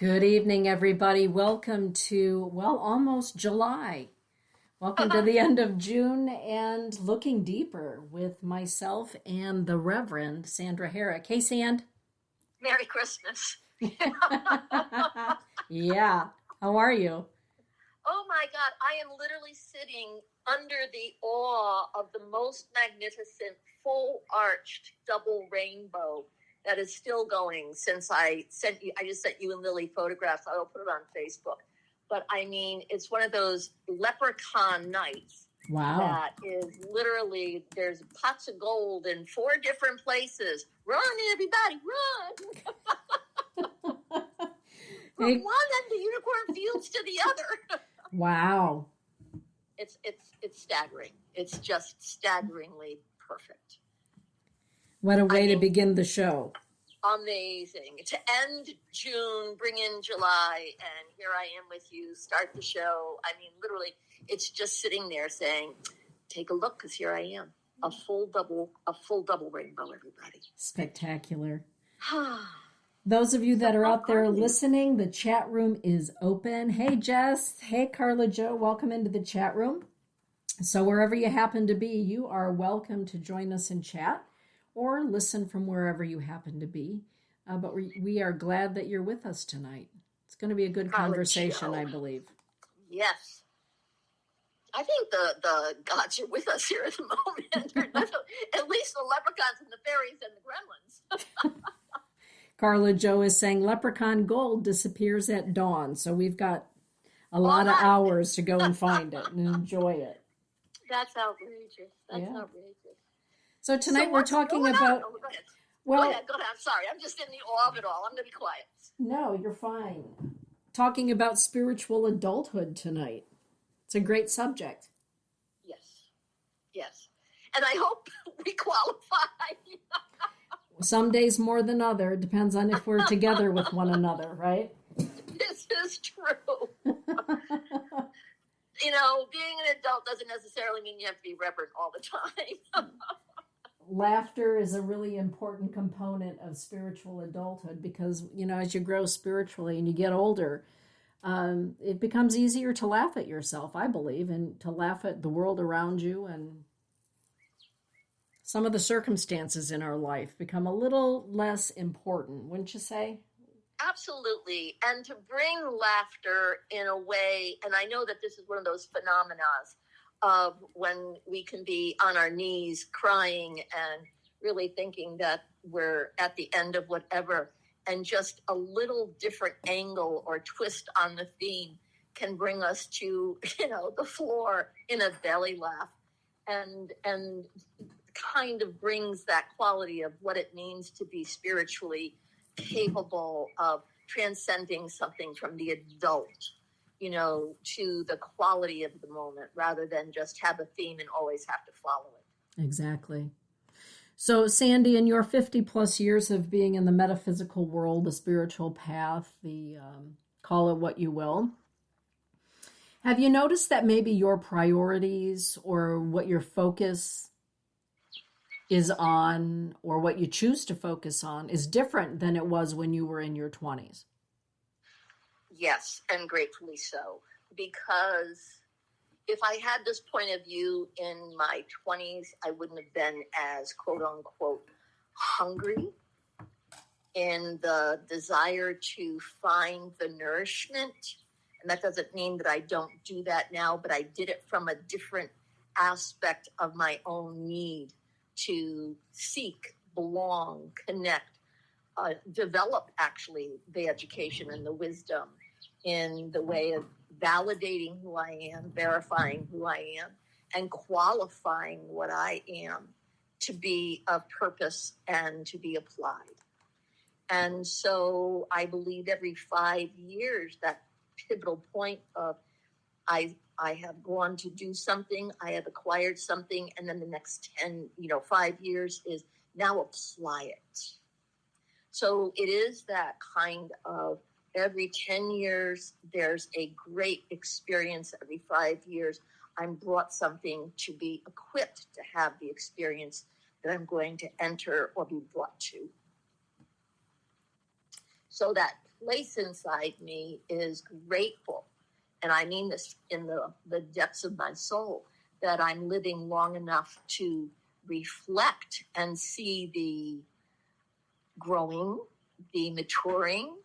Good evening, everybody. Welcome to, almost July. Welcome to the end of June and looking deeper with myself and the Reverend Sandra Herrick. Hey, Sand. Merry Christmas. Yeah. How are you? Oh my God, I am literally sitting under the awe of the most magnificent full-arched double rainbow that is still going since I just sent you and Lily photographs. I will put it on Facebook. But I mean, it's one of those leprechaun nights. Wow. That is literally, there's pots of gold in 4 different places. Run, everybody, run! From one end the unicorn fields to the other. Wow. It's staggering. It's just staggeringly perfect. What a way to begin the show. Amazing. To end June, bring in July, and here I am with you, start the show. I mean, literally, it's just sitting there saying, take a look, because here I am. A full double rainbow, everybody. Spectacular. Those of you that are out there listening, the chat room is open. Hey, Jess. Hey, Carla Joe. Welcome into the chat room. So wherever you happen to be, you are welcome to join us in chat or listen from wherever you happen to be. But we are glad that you're with us tonight. It's going to be a good conversation, I believe. Yes. I think the gods are with us here at the moment. At least the leprechauns and the fairies and the gremlins. Carla Joe is saying leprechaun gold disappears at dawn. So we've got a lot of hours to go and find it and enjoy it. That's outrageous. That's outrageous. So tonight we're talking about... Go ahead. Go ahead. I'm sorry. I'm just in the awe of it all. I'm going to be quiet. No, you're fine. Talking about spiritual adulthood tonight. It's a great subject. Yes. And I hope we qualify. Some days more than other. Depends on if we're together with one another, right? This is true. You know, being an adult doesn't necessarily mean you have to be reverent all the time. Laughter is a really important component of spiritual adulthood because, you know, as you grow spiritually and you get older, it becomes easier to laugh at yourself, I believe, and to laugh at the world around you, and some of the circumstances in our life become a little less important, wouldn't you say? Absolutely. And to bring laughter in a way, and I know that this is one of those phenomena of when we can be on our knees crying and really thinking that we're at the end of whatever, and just a little different angle or twist on the theme can bring us to, the floor in a belly laugh, and kind of brings that quality of what it means to be spiritually capable of transcending something from the adult, to the quality of the moment, rather than just have a theme and always have to follow it. Exactly. So, Sandy, in your 50 plus years of being in the metaphysical world, the spiritual path, call it what you will, have you noticed that maybe your priorities or what your focus is on, or what you choose to focus on, is different than it was when you were in your 20s? Yes, and gratefully so. Because if I had this point of view in my 20s, I wouldn't have been as quote unquote hungry in the desire to find the nourishment. And that doesn't mean that I don't do that now, but I did it from a different aspect of my own need to seek, belong, connect, develop actually the education and the wisdom in the way of validating who I am, verifying who I am, and qualifying what I am to be of purpose and to be applied. And so I believe every 5 years, that pivotal point of I have gone to do something, I have acquired something, and then the next 5 years is now apply it. So it is that kind of every 10 years, there's a great experience. Every 5 years, I'm brought something to be equipped to have the experience that I'm going to enter or be brought to. So that place inside me is grateful. And I mean this in the depths of my soul, that I'm living long enough to reflect and see the growing, the maturing,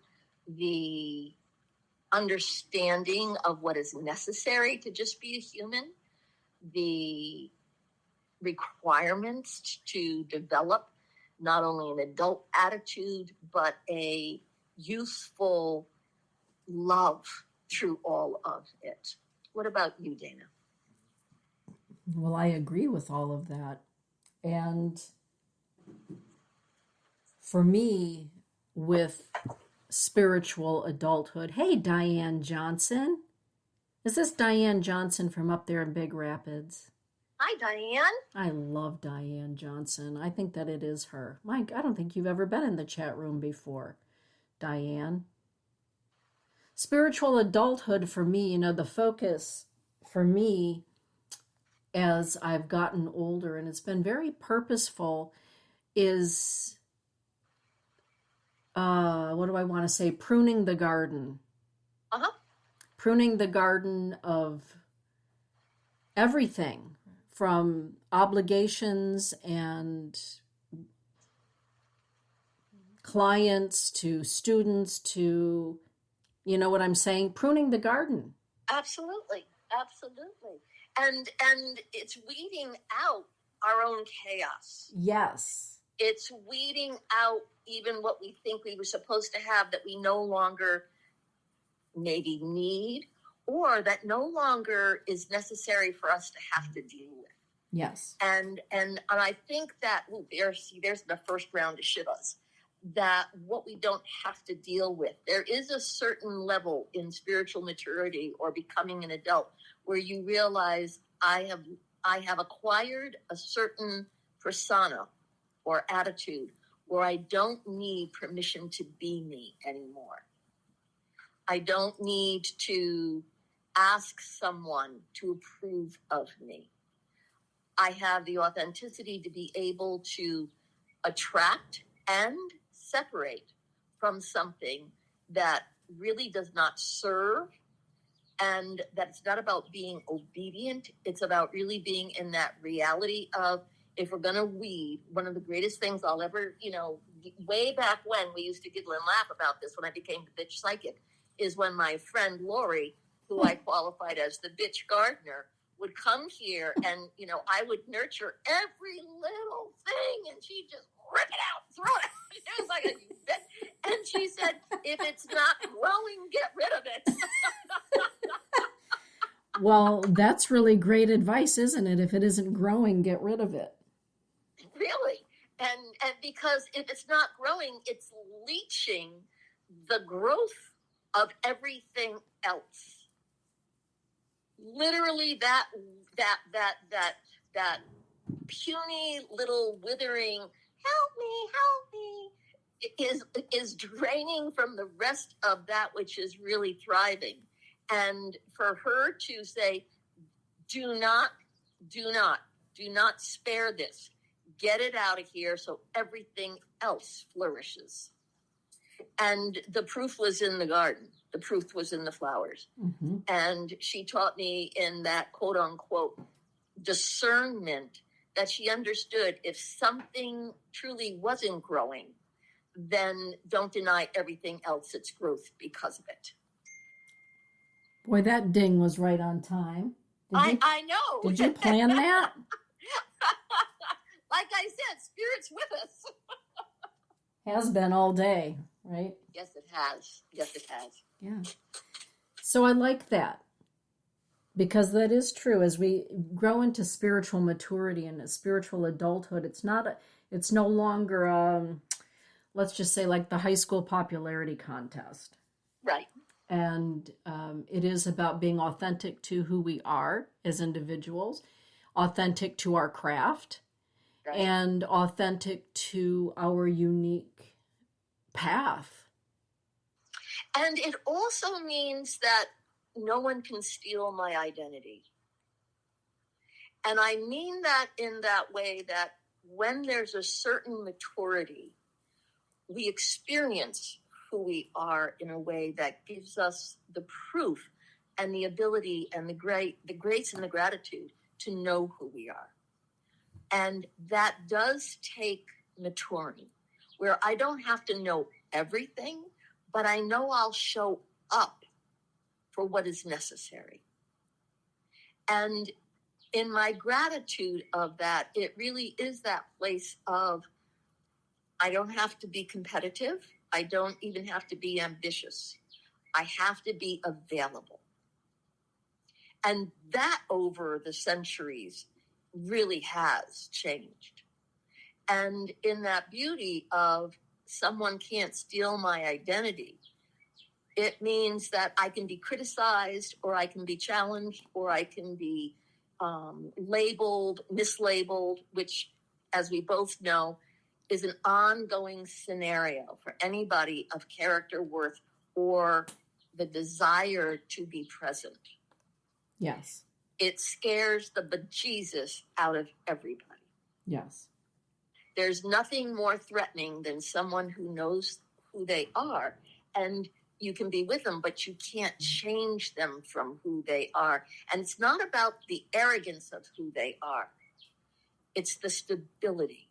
the understanding of what is necessary to just be a human, the requirements to develop not only an adult attitude, but a youthful love through all of it. What about you, Dana? Well, I agree with all of that. And for me, with spiritual adulthood, hey, Diane Johnson. Is this Diane Johnson from up there in Big Rapids? Hi, Diane. I love Diane Johnson. I think that it is her. Mike, I don't think you've ever been in the chat room before, Diane. Spiritual adulthood for me, the focus for me as I've gotten older, and it's been very purposeful, is, what do I want to say? Pruning the garden. Uh-huh. Pruning the garden of everything, from obligations and clients to students to, you know what I'm saying? Pruning the garden. Absolutely. Absolutely. And it's weeding out our own chaos. Yes. It's weeding out even what we think we were supposed to have that we no longer maybe need, or that no longer is necessary for us to have to deal with. Yes. And I think that there's the first round of shivas, that what we don't have to deal with. There is a certain level in spiritual maturity or becoming an adult where you realize I have acquired a certain persona or attitude where I don't need permission to be me anymore. I don't need to ask someone to approve of me. I have the authenticity to be able to attract and separate from something that really does not serve, and that it's not about being obedient. It's about really being in that reality of, if we're going to weed, one of the greatest things I'll ever, way back when we used to giggle and laugh about this when I became the bitch psychic, is when my friend Lori, who I qualified as the bitch gardener, would come here and, I would nurture every little thing and she'd just rip it out, throw it out. It was like a bit. And she said, if it's not growing, get rid of it. Well, that's really great advice, isn't it? If it isn't growing, get rid of it. Really. And because if it's not growing, it's leaching the growth of everything else. Literally that puny little withering, help me, is draining from the rest of that which is really thriving. And for her to say, do not spare this. Get it out of here so everything else flourishes. And the proof was in the garden. The proof was in the flowers. Mm-hmm. And she taught me in that quote unquote discernment that she understood if something truly wasn't growing, then don't deny everything else its growth because of it. Boy, that ding was right on time. I know. Did you plan that? Like I said, spirit's with us. Has been all day, right? Yes, it has. Yeah. So I like that, because that is true. As we grow into spiritual maturity and a spiritual adulthood, it's no longer, let's just say, like the high school popularity contest. Right. And it is about being authentic to who we are as individuals, authentic to our craft, right, and authentic to our unique path. And it also means that no one can steal my identity. And I mean that in that way that when there's a certain maturity, we experience who we are in a way that gives us the proof and the ability and the grace and the gratitude to know who we are. And that does take maturing, where I don't have to know everything, but I know I'll show up for what is necessary. And in my gratitude of that, it really is that place of, I don't have to be competitive. I don't even have to be ambitious. I have to be available. And that over the centuries really has changed. And in that beauty of someone can't steal my identity, it means that I can be criticized, or I can be challenged, or I can be labeled, mislabeled, which, as we both know, is an ongoing scenario for anybody of character, worth, or the desire to be present. Yes. It scares the bejesus out of everybody. Yes. There's nothing more threatening than someone who knows who they are, and you can be with them, but you can't change them from who they are. And it's not about the arrogance of who they are. It's the stability.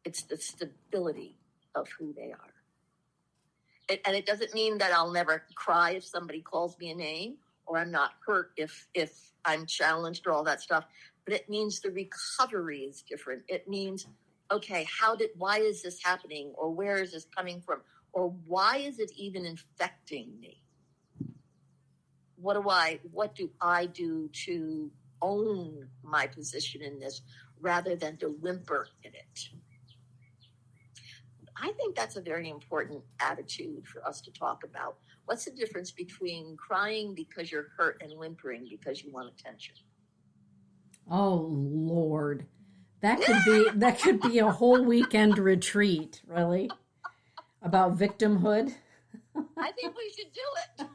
It's the stability of who they are. And it doesn't mean that I'll never cry if somebody calls me a name, or I'm not hurt if I'm challenged, or all that stuff. But it means the recovery is different. It means, okay, why is this happening? Or where is this coming from? Or why is it even infecting me? What do I do to own my position in this rather than to whimper in it? I think that's a very important attitude for us to talk about. What's the difference between crying because you're hurt and whimpering because you want attention? Oh, Lord. That could be a whole weekend retreat, really, about victimhood. I think we should do it.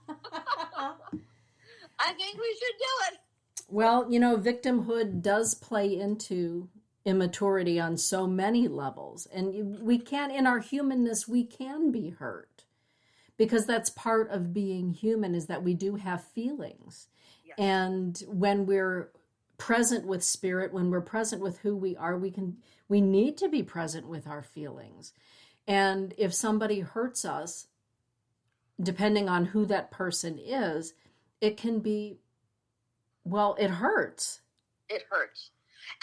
I think we should do it. Well, victimhood does play into immaturity on so many levels. And we can, in our humanness, we can be hurt. Because that's part of being human, is that we do have feelings. Yes. And when we're present with spirit, when we're present with who we are, we need to be present with our feelings. And if somebody hurts us, depending on who that person is, it can be, well, it hurts. It hurts.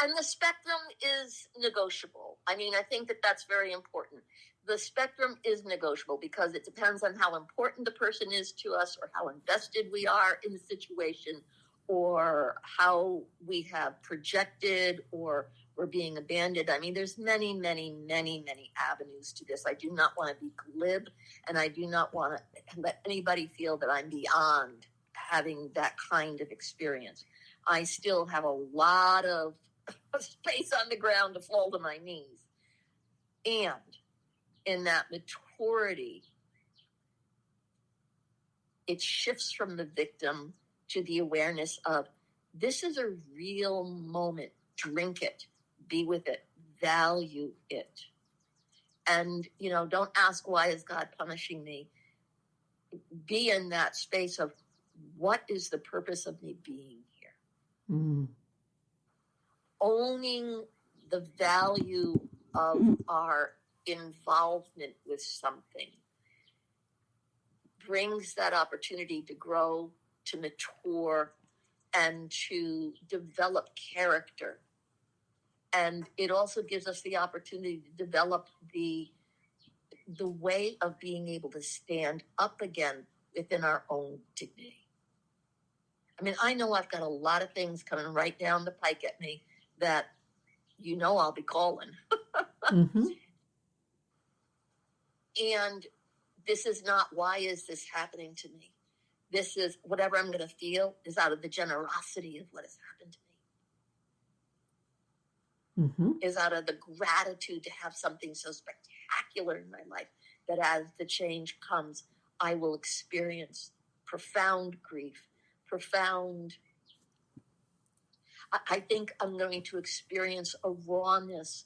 And the spectrum is negotiable. I mean, I think that that's very important. The spectrum is negotiable because it depends on how important the person is to us, or how invested we are in the situation, or how we have projected, or we're being abandoned. I mean, there's many, many, many, many avenues to this. I do not want to be glib, and I do not want to let anybody feel that I'm beyond having that kind of experience. I still have a lot of space on the ground to fall to my knees. And in that maturity, it shifts from the victim to the awareness of, this is a real moment. Drink it, be with it, value it. And, don't ask, why is God punishing me? Be in that space of, what is the purpose of me being here? Mm. Owning the value of our involvement with something brings that opportunity to grow, to mature, and to develop character. And it also gives us the opportunity to develop the way of being able to stand up again within our own dignity. I mean, I know I've got a lot of things coming right down the pike at me that I'll be calling. Mm-hmm. And this is not, why is this happening to me? This is, whatever I'm going to feel is out of the generosity of what has happened to me. Mm-hmm. Is out of the gratitude to have something so spectacular in my life that as the change comes, I will experience profound grief, I think I'm going to experience a rawness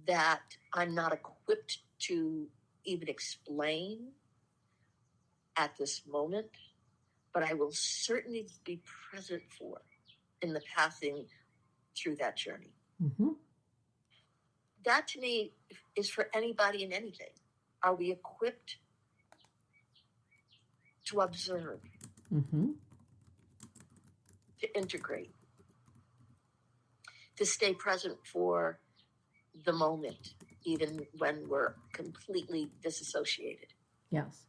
that I'm not equipped to even explain at this moment, but I will certainly be present for in the passing through that journey. Mm-hmm. That to me is for anybody and anything. Are we equipped to observe, Mm-hmm. to integrate, to stay present for the moment, even when we're completely disassociated? Yes.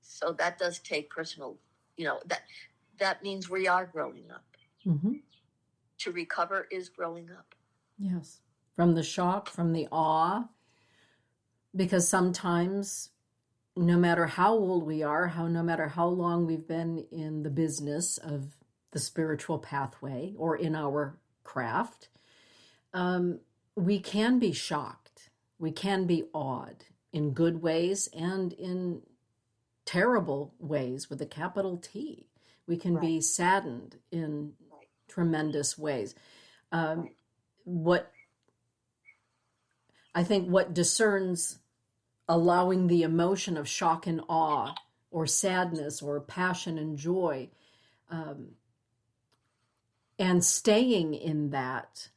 So that does take personal, that means we are growing up. Mm-hmm. To recover is growing up. Yes. From the shock, from the awe, because sometimes no matter how old we are, no matter how long we've been in the business of the spiritual pathway or in our craft, we can be shocked. We can be awed in good ways and in terrible ways with a capital T. We can be saddened in tremendous ways. What discerns allowing the emotion of shock and awe or sadness or passion and joy, and staying in that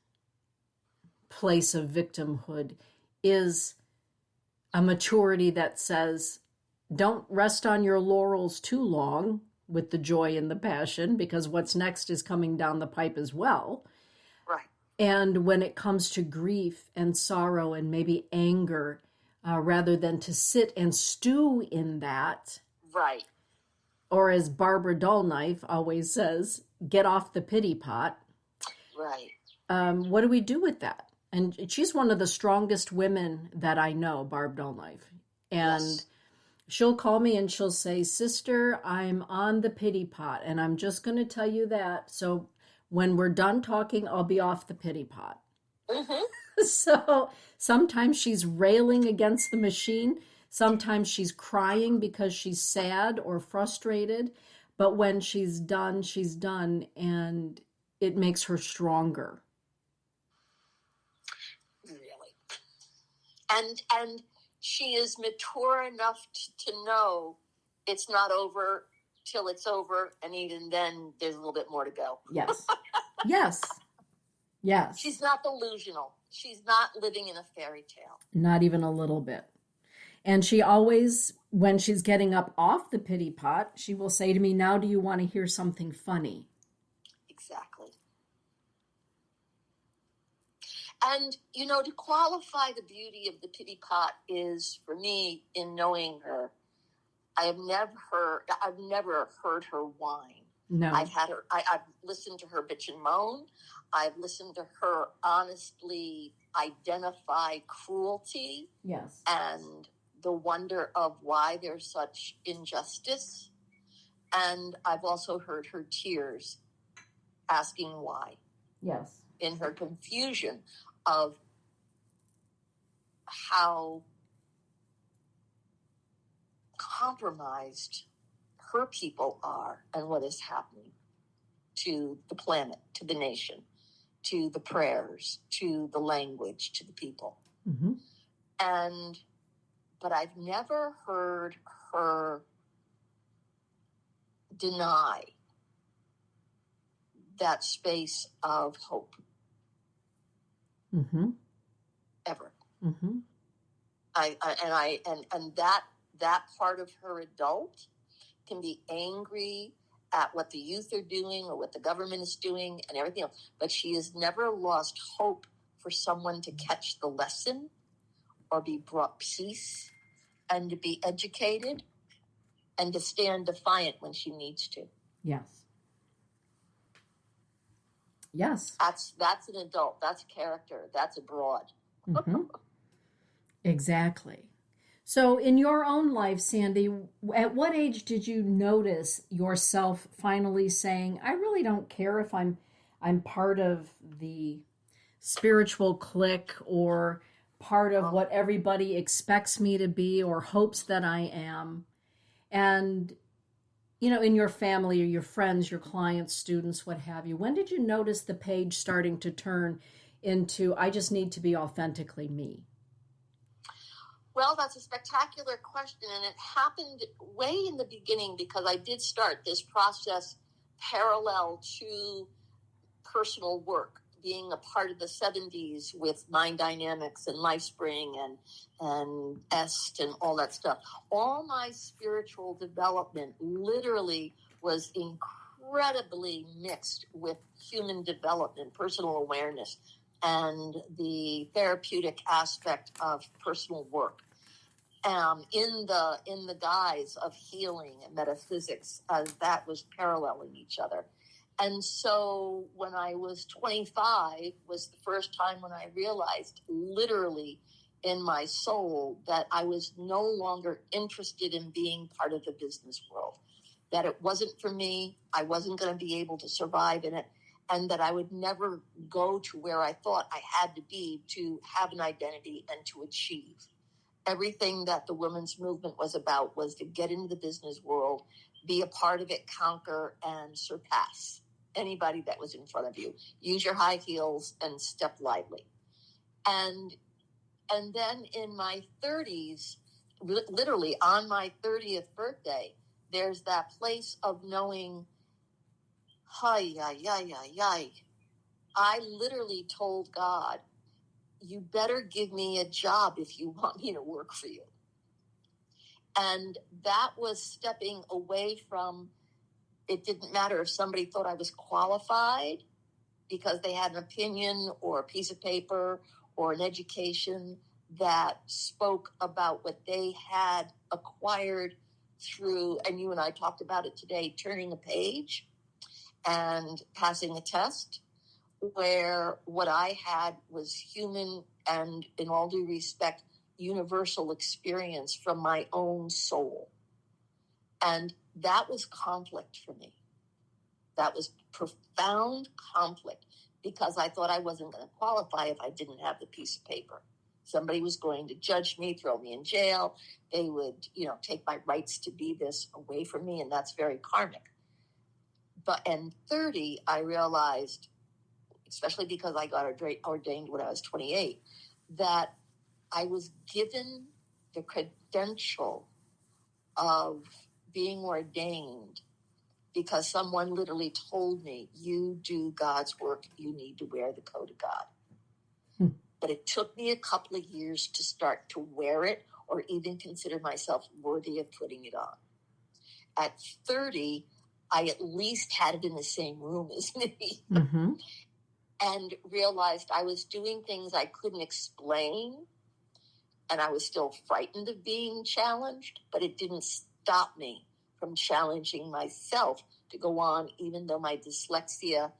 place of victimhood is a maturity that says, don't rest on your laurels too long with the joy and the passion, because what's next is coming down the pipe as well. Right. And when it comes to grief and sorrow and maybe anger, rather than to sit and stew in that. Right. Or as Barbara Dullknife always says, get off the pity pot. Right. What do we do with that? And she's one of the strongest women that I know, Barb Dullknife. And she'll call me and she'll say, sister, I'm on the pity pot. And I'm just going to tell you that. So when we're done talking, I'll be off the pity pot. Mm-hmm. So sometimes she's railing against the machine. Sometimes she's crying because she's sad or frustrated. But when she's done, and it makes her stronger. Really. And she is mature enough to know it's not over till it's over. And even then, there's a little bit more to go. Yes. Yes. Yes. She's not delusional. She's not living in a fairy tale. Not even a little bit. And she always, when she's getting up off the pity pot, she will say to me, now do you want to hear something funny? Exactly. And, to qualify the beauty of the pity pot is, for me, in knowing her, I've never heard her whine. No. I've listened to her bitch and moan. I've listened to her honestly identify cruelty. Yes. And the wonder of why there's such injustice. And I've also heard her tears asking why. Yes. In her confusion of how compromised her people are and what is happening to the planet, to the nation, to the prayers, to the language, to the people. Mm-hmm. But I've never heard her deny that space of hope. Mm-hmm. Ever. Mm-hmm. And that part of her adult can be angry at what the youth are doing or what the government is doing and everything else. But she has never lost hope for someone to catch the lesson or be brought peace and to be educated and to stand defiant when she needs to. Yes. Yes. That's an adult. That's a character. That's a broad. Mm-hmm. Exactly. So in your own life, Sandy, at what age did you notice yourself finally saying, I really don't care if I'm part of the spiritual clique or part of what everybody expects me to be or hopes that I am? And, in your family or your friends, your clients, students, what have you, when did you notice the page starting to turn into, I just need to be authentically me? Well, that's a spectacular question, and it happened way in the beginning because I did start this process parallel to personal work, being a part of the 70s with Mind Dynamics and LifeSpring and EST and all that stuff. All my spiritual development literally was incredibly mixed with human development, personal awareness, and the therapeutic aspect of personal work. In the guise of healing and metaphysics, as that was paralleling each other. And so when I was 25 was the first time when I realized literally in my soul that I was no longer interested in being part of the business world, that it wasn't for me, I wasn't going to be able to survive in it, and that I would never go to where I thought I had to be to have an identity and to achieve. Everything that the women's movement was about was to get into the business world, be a part of it, conquer, and surpass anybody that was in front of you. Use your high heels and step lively. And then in my 30s, literally on my 30th birthday, there's that place of knowing, I literally told God, you better give me a job if you want me to work for you. And that was stepping away from, it didn't matter if somebody thought I was qualified because they had an opinion or a piece of paper or an education that spoke about what they had acquired through, and you and I talked about it today, turning a page and passing a test, where what I had was human and, in all due respect, universal experience from my own soul. And that was conflict for me. That was profound conflict because I thought I wasn't going to qualify if I didn't have the piece of paper. Somebody was going to judge me, throw me in jail. They would, take my rights to be this away from me, and that's very karmic. But in 30, I realized, especially because I got ordained when I was 28, that I was given the credential of being ordained because someone literally told me, you do God's work, you need to wear the coat of God. But it took me a couple of years to start to wear it or even consider myself worthy of putting it on. At 30, I at least had it in the same room as me. Mm-hmm. And realized I was doing things I couldn't explain, and I was still frightened of being challenged, but it didn't stop me from challenging myself to go on, even though my dyslexia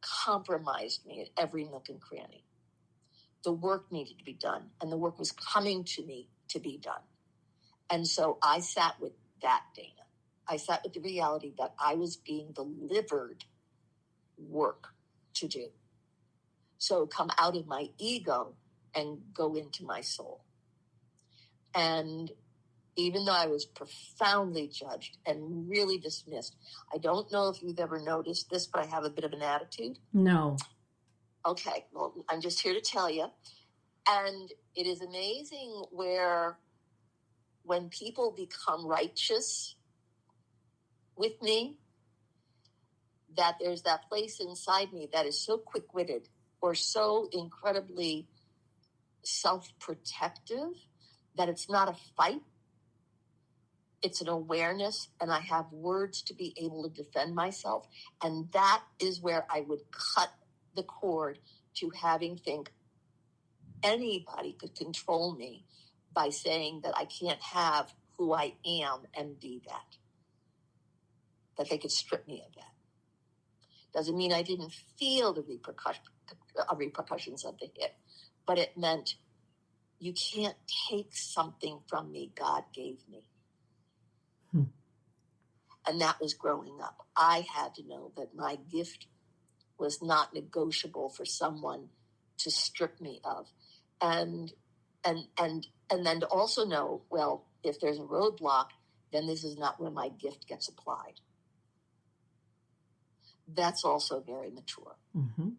compromised me at every nook and cranny. The work needed to be done, and the work was coming to me to be done. And so I sat with that, Dana. I sat with the reality that I was being delivered work to do. So come out of my ego and go into my soul. And even though I was profoundly judged and really dismissed, I don't know if you've ever noticed this, but I have a bit of an attitude. No. Okay, well, I'm just here to tell you. And it is amazing where when people become righteous with me, that there's that place inside me that is so quick-witted or so incredibly self-protective that it's not a fight. It's an awareness, and I have words to be able to defend myself. And that is where I would cut the cord to having think anybody could control me by saying that I can't have who I am and be that they could strip me of that. Doesn't mean I didn't feel the repercussions of the hit, but it meant you can't take something from me God gave me. And that was growing up. I had to know that my gift was not negotiable for someone to strip me of. And then to also know, well, if there's a roadblock, then this is not where my gift gets applied. That's also very mature. Mm-hmm.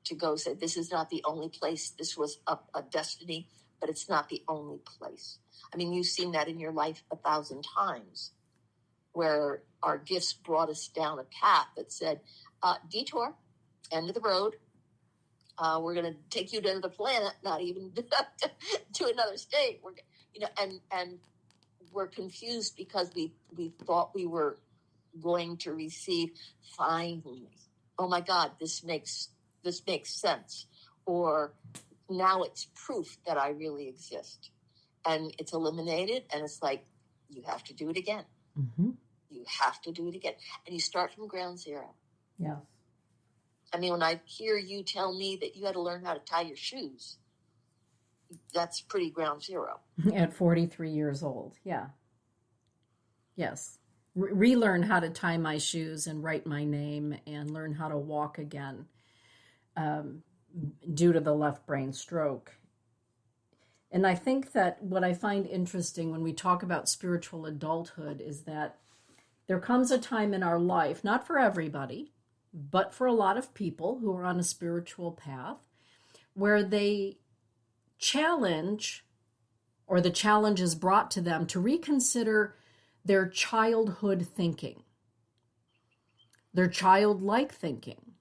To go say, this is not the only place, this was a destiny but it's not the only place. I mean, you've seen that in your life 1,000 times, where our gifts brought us down a path that said, detour, end of the road. We're going to take you to another planet, not even to another state. And we're confused because we thought we were going to receive finally. Oh my God, this makes sense. Or now it's proof that I really exist. And it's eliminated, and it's like, you have to do it again. Mm-hmm. You have to do it again. And you start from ground zero. Yeah. I mean, when I hear you tell me that you had to learn how to tie your shoes, that's pretty ground zero. At 43 years old, yeah. Yes. Relearn how to tie my shoes and write my name and learn how to walk again due to the left brain stroke. And I think that what I find interesting when we talk about spiritual adulthood is that there comes a time in our life, not for everybody, but for a lot of people who are on a spiritual path, where they challenge, or the challenge is brought to them to reconsider their childhood thinking, their childlike thinking.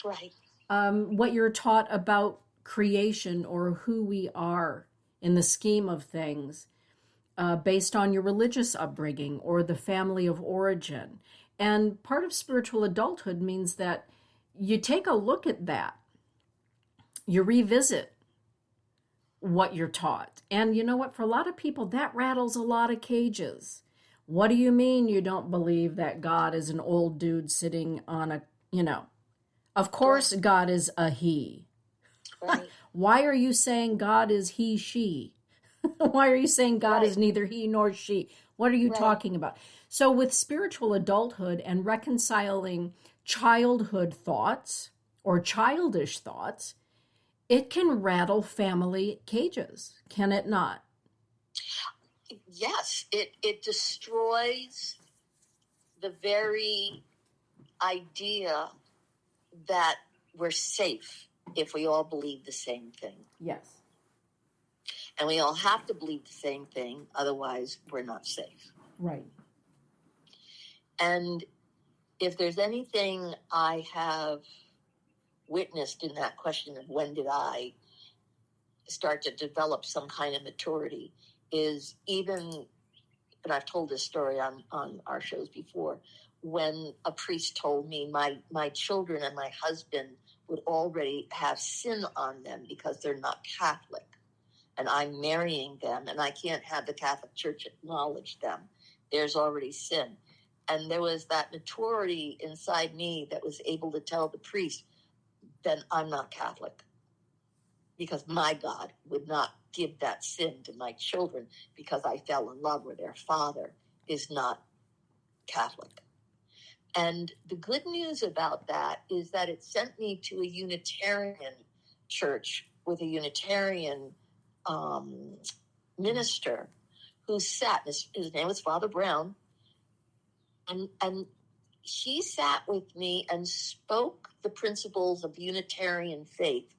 Right. What you're taught about creation or who we are in the scheme of things, based on your religious upbringing or the family of origin. And part of spiritual adulthood means that you take a look at that, you revisit what you're taught. And you know what? For a lot of people, that rattles a lot of cages. What do you mean you don't believe that God is an old dude sitting on a, of course God is a he. Right. Why are you saying God is he, she? Why are you saying God is neither he nor she? What are you talking about? So with spiritual adulthood and reconciling childhood thoughts or childish thoughts, it can rattle family cages, can it not? Yes, it destroys the very idea that we're safe if we all believe the same thing. Yes. And we all have to believe the same thing, otherwise we're not safe. Right. And if there's anything I have witnessed in that question of when did I start to develop some kind of maturity, is even, and I've told this story on our shows before, when a priest told me my children and my husband would already have sin on them because they're not Catholic, and I'm marrying them, and I can't have the Catholic Church acknowledge them. There's already sin. And there was that maturity inside me that was able to tell the priest, then I'm not Catholic, because my God would not give that sin to my children because I fell in love with their father is not Catholic. And the good news about that is that it sent me to a Unitarian church with a Unitarian minister who sat, his name was Father Brown, and he sat with me and spoke the principles of Unitarian faith.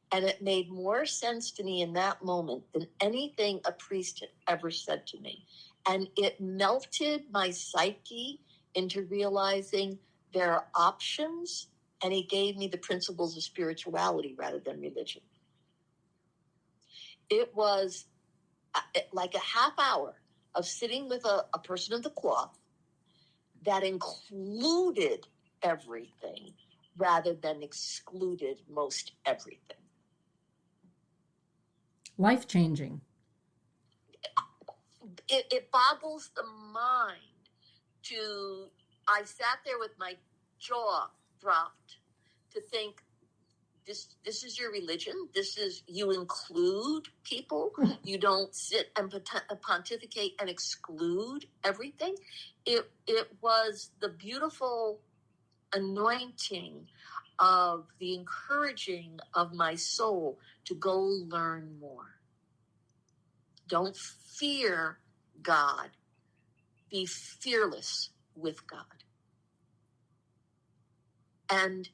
And it made more sense to me in that moment than anything a priest had ever said to me. And it melted my psyche into realizing there are options, and he gave me the principles of spirituality rather than religion. It was like a half hour of sitting with a person of the cloth that included everything rather than excluded most everything. Life-changing. It boggles the mind I sat there with my jaw dropped to think, this is your religion? You include people? You don't sit and pontificate and exclude everything? It was the beautiful anointing of the encouraging of my soul to go learn more. Don't fear God. Be fearless with God. And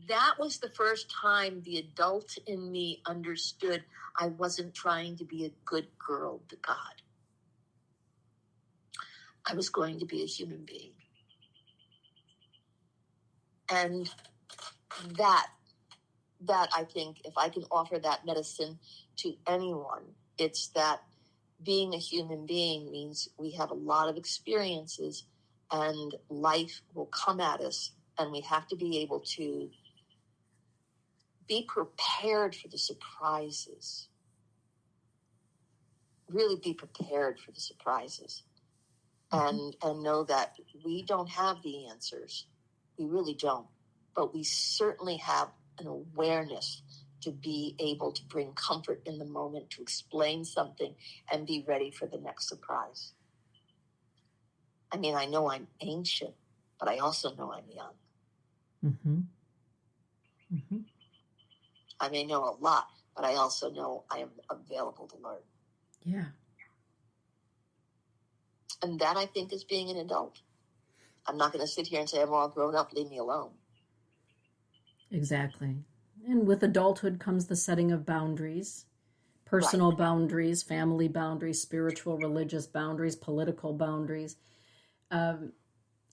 that was the first time the adult in me understood I wasn't trying to be a good girl to God. I was going to be a human being. And that I think, if I can offer that medicine to anyone, it's that being a human being means we have a lot of experiences and life will come at us, and we have to be able to be prepared for the surprises. Really be prepared for the surprises. And know that we don't have the answers. We really don't. But we certainly have an awareness to be able to bring comfort in the moment, to explain something and be ready for the next surprise. I mean, I know I'm ancient, but I also know I'm young. Mm-hmm. Mm-hmm. I may know a lot, but I also know I am available to learn. Yeah. And that, I think, is being an adult. I'm not going to sit here and say, I'm all grown up, leave me alone. Exactly. And with adulthood comes the setting of boundaries, personal boundaries, family boundaries, spiritual, religious boundaries, political boundaries. And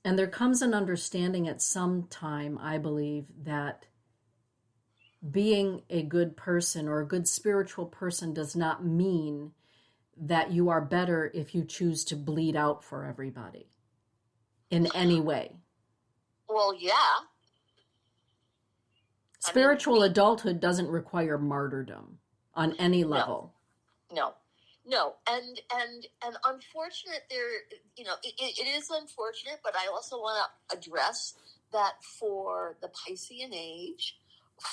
there comes an understanding at some time, I believe, that being a good person or a good spiritual person does not mean that you are better if you choose to bleed out for everybody in any way. Well, yeah. Spiritual adulthood doesn't require martyrdom on any level. No. And unfortunate, it is unfortunate, but I also want to address that for the Piscean age,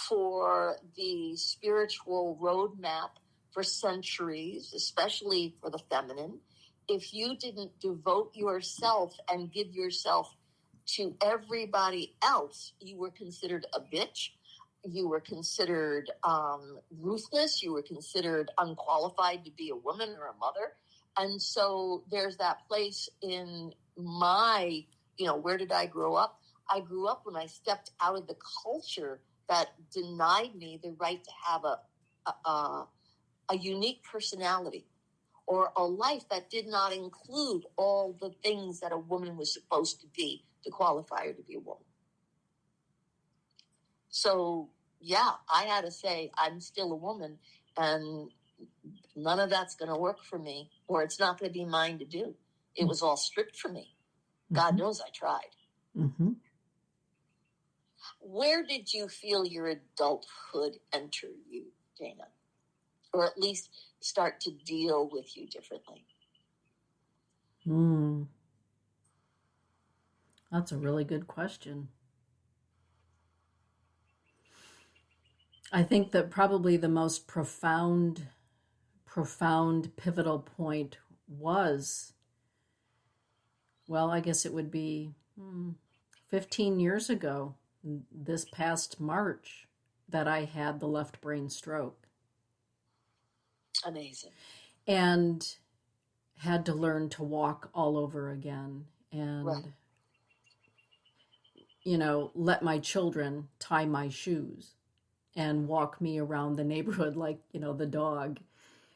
for the spiritual roadmap for centuries, especially for the feminine, if you didn't devote yourself and give yourself to everybody else, you were considered a bitch. You were considered ruthless. You were considered unqualified to be a woman or a mother. And so there's that place in my, where did I grow up? I grew up when I stepped out of the culture that denied me the right to have a unique personality or a life that did not include all the things that a woman was supposed to be to qualify her to be a woman. So, yeah, I had to say, I'm still a woman, and none of that's going to work for me, or it's not going to be mine to do. It was all stripped from me. God knows I tried. Mm-hmm. Where did you feel your adulthood enter you, Dana? Or at least start to deal with you differently? That's a really good question. I think that probably the most profound pivotal point was, well, I guess it would be 15 years ago, this past March, that I had the left brain stroke. Amazing. And had to learn to walk all over again and, let my children tie my shoes and walk me around the neighborhood like, the dog.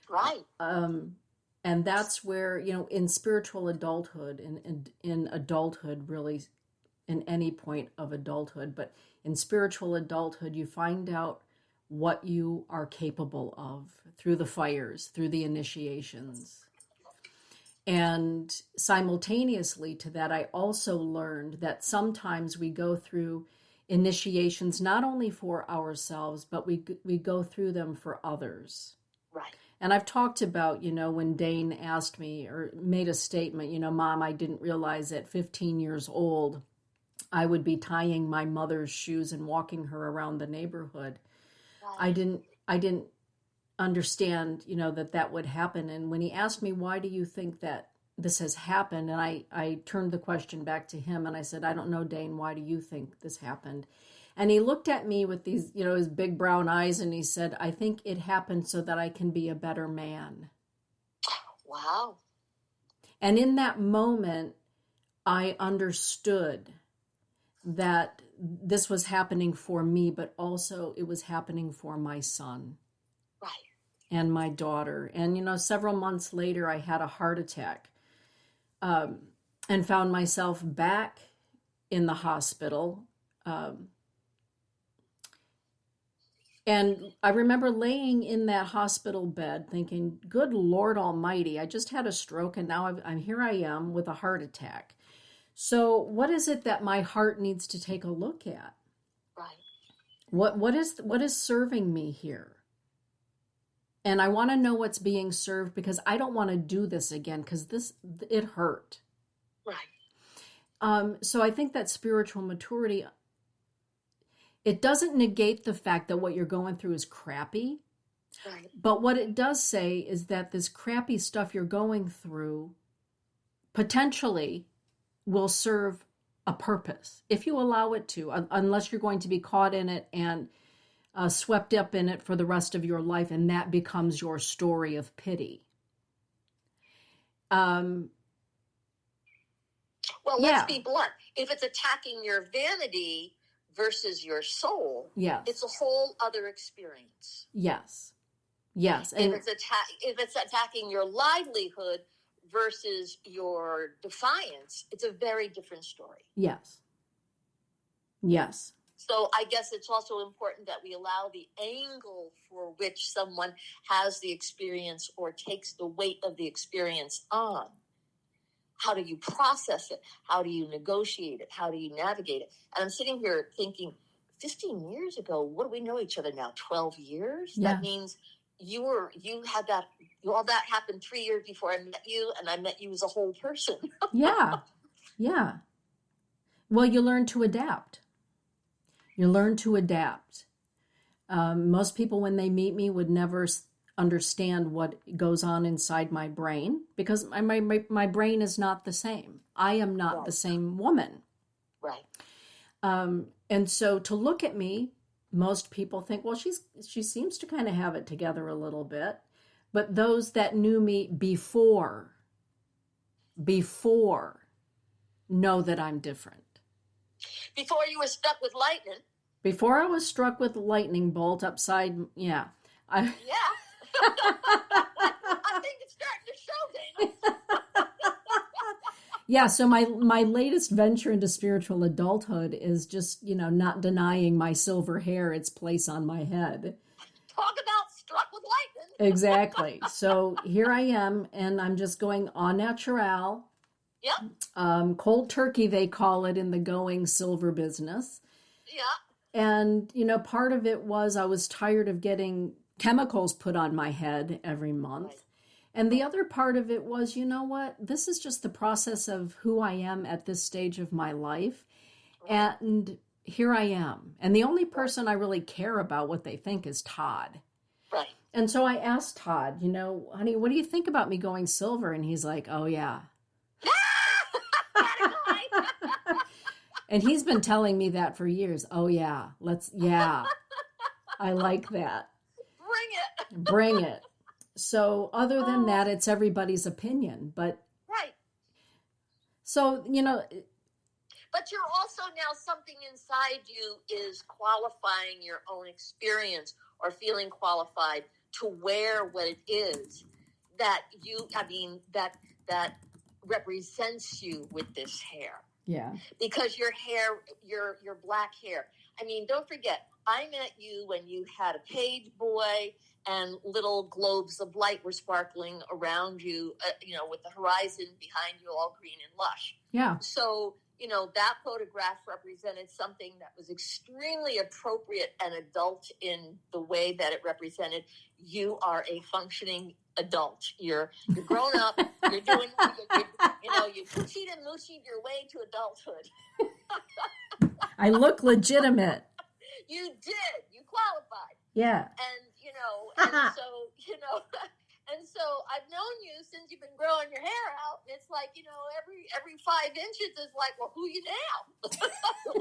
Right. And that's where, in spiritual adulthood, in adulthood, really, in any point of adulthood, but in spiritual adulthood, you find out what you are capable of through the fires, through the initiations. And simultaneously to that, I also learned that sometimes we go through initiations not only for ourselves, but we go through them for others. Right. And I've talked about, when Dane asked me or made a statement, Mom, I didn't realize at 15 years old, I would be tying my mother's shoes and walking her around the neighborhood. Right. I didn't understand, that would happen. And when he asked me, why do you think that this has happened? And I turned the question back to him and I said, I don't know, Dane, why do you think this happened? And he looked at me with these, his big brown eyes, and he said, I think it happened so that I can be a better man. Wow. And in that moment, I understood that this was happening for me, but also it was happening for my son. Right. And my daughter. And, several months later, I had a heart attack, and found myself back in the hospital. And I remember laying in that hospital bed thinking, good Lord Almighty, I just had a stroke and now I'm here I am with a heart attack. So what is it that my heart needs to take a look at? Right. What is serving me here? And I want to know what's being served, because I don't want to do this again, because it hurt. Right. So I think that spiritual maturity, it doesn't negate the fact that what you're going through is crappy. Right. But what it does say is that this crappy stuff you're going through potentially will serve a purpose, if you allow it to, unless you're going to be caught in it and swept up in it for the rest of your life, and that becomes your story of pity. Well, let's be blunt. If it's attacking your vanity versus your soul, yes, it's a whole other experience. Yes. And if it's attacking your livelihood versus your defiance, it's a very different story. Yes. So I guess it's also important that we allow the angle for which someone has the experience or takes the weight of the experience on. How do you process it? How do you negotiate it? How do you navigate it? And I'm sitting here thinking, 15 years ago, what do we know each other now? 12 years? Yeah. That means you had that, all that happened 3 years before I met you, and I met you as a whole person. Yeah. Well, you learn to adapt. Most people, when they meet me, would never understand what goes on inside my brain, because my brain is not the same. I am not Right. the same woman. Right. And so to look at me, most people think, well, she seems to kind of have it together a little bit. But those that knew me before know that I'm different. Before you were stuck with lightning. Before I was struck with a lightning bolt upside, yeah. Yeah. I think it's starting to show, Dana. Yeah, so my latest venture into spiritual adulthood is just, not denying my silver hair its place on my head. Talk about struck with lightning. Exactly. So here I am, and I'm just going au naturel. Yep. Cold turkey, they call it in the going silver business. Yeah. And, part of it was I was tired of getting chemicals put on my head every month. Right. And the other part of it was, you know what? This is just the process of who I am at this stage of my life. Right. And here I am. And the only person I really care about what they think is Todd. Right. And so I asked Todd, honey, what do you think about me going silver? And he's like, oh, yeah. And he's been telling me that for years. Oh, yeah. I like that. Bring it. So other than that, it's everybody's opinion. But right. So, But you're also now, something inside you is qualifying your own experience or feeling qualified to wear what it is that that represents you with this hair. Yeah. Because your hair, your black hair. I mean, don't forget, I met you when you had a page boy and little globes of light were sparkling around you, with the horizon behind you all green and lush. Yeah. So, that photograph represented something that was extremely appropriate and adult in the way that it represented you are a functioning adult. You're grown up. You're doing, you poochied and moochied your way to adulthood. I look legitimate. You did. You qualified. Yeah. And so I've known you since you've been growing your hair out. And it's like, every 5 inches is like, well, who you now?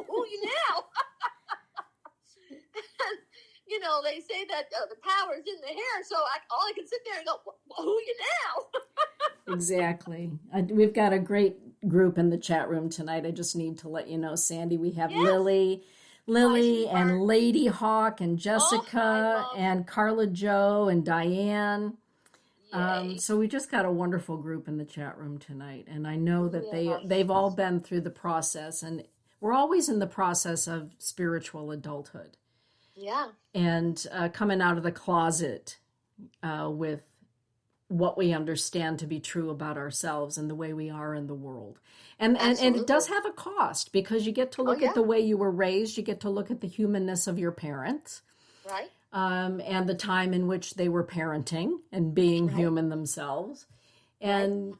Who you now? They say that the power's in the hair. So all I can sit there and go, well, who you now? Exactly. We've got a great group in the chat room tonight. I just need to let you know, Sandy, we have Yes. Lily and Lady Hawk and Oh, I Jessica love. and Carla Joe and Diane. Yay. So we just got a wonderful group in the chat room tonight, and I know that Yeah. they've all been through the process, and we're always in the process of spiritual adulthood Yeah. and coming out of the closet with what we understand to be true about ourselves and the way we are in the world. And it does Absolutely. have a cost, because you get to Oh, look at yeah. the way you were raised, you get to look at the humanness of your parents, Right. and the time in which they were parenting and being Right. human themselves, Right. and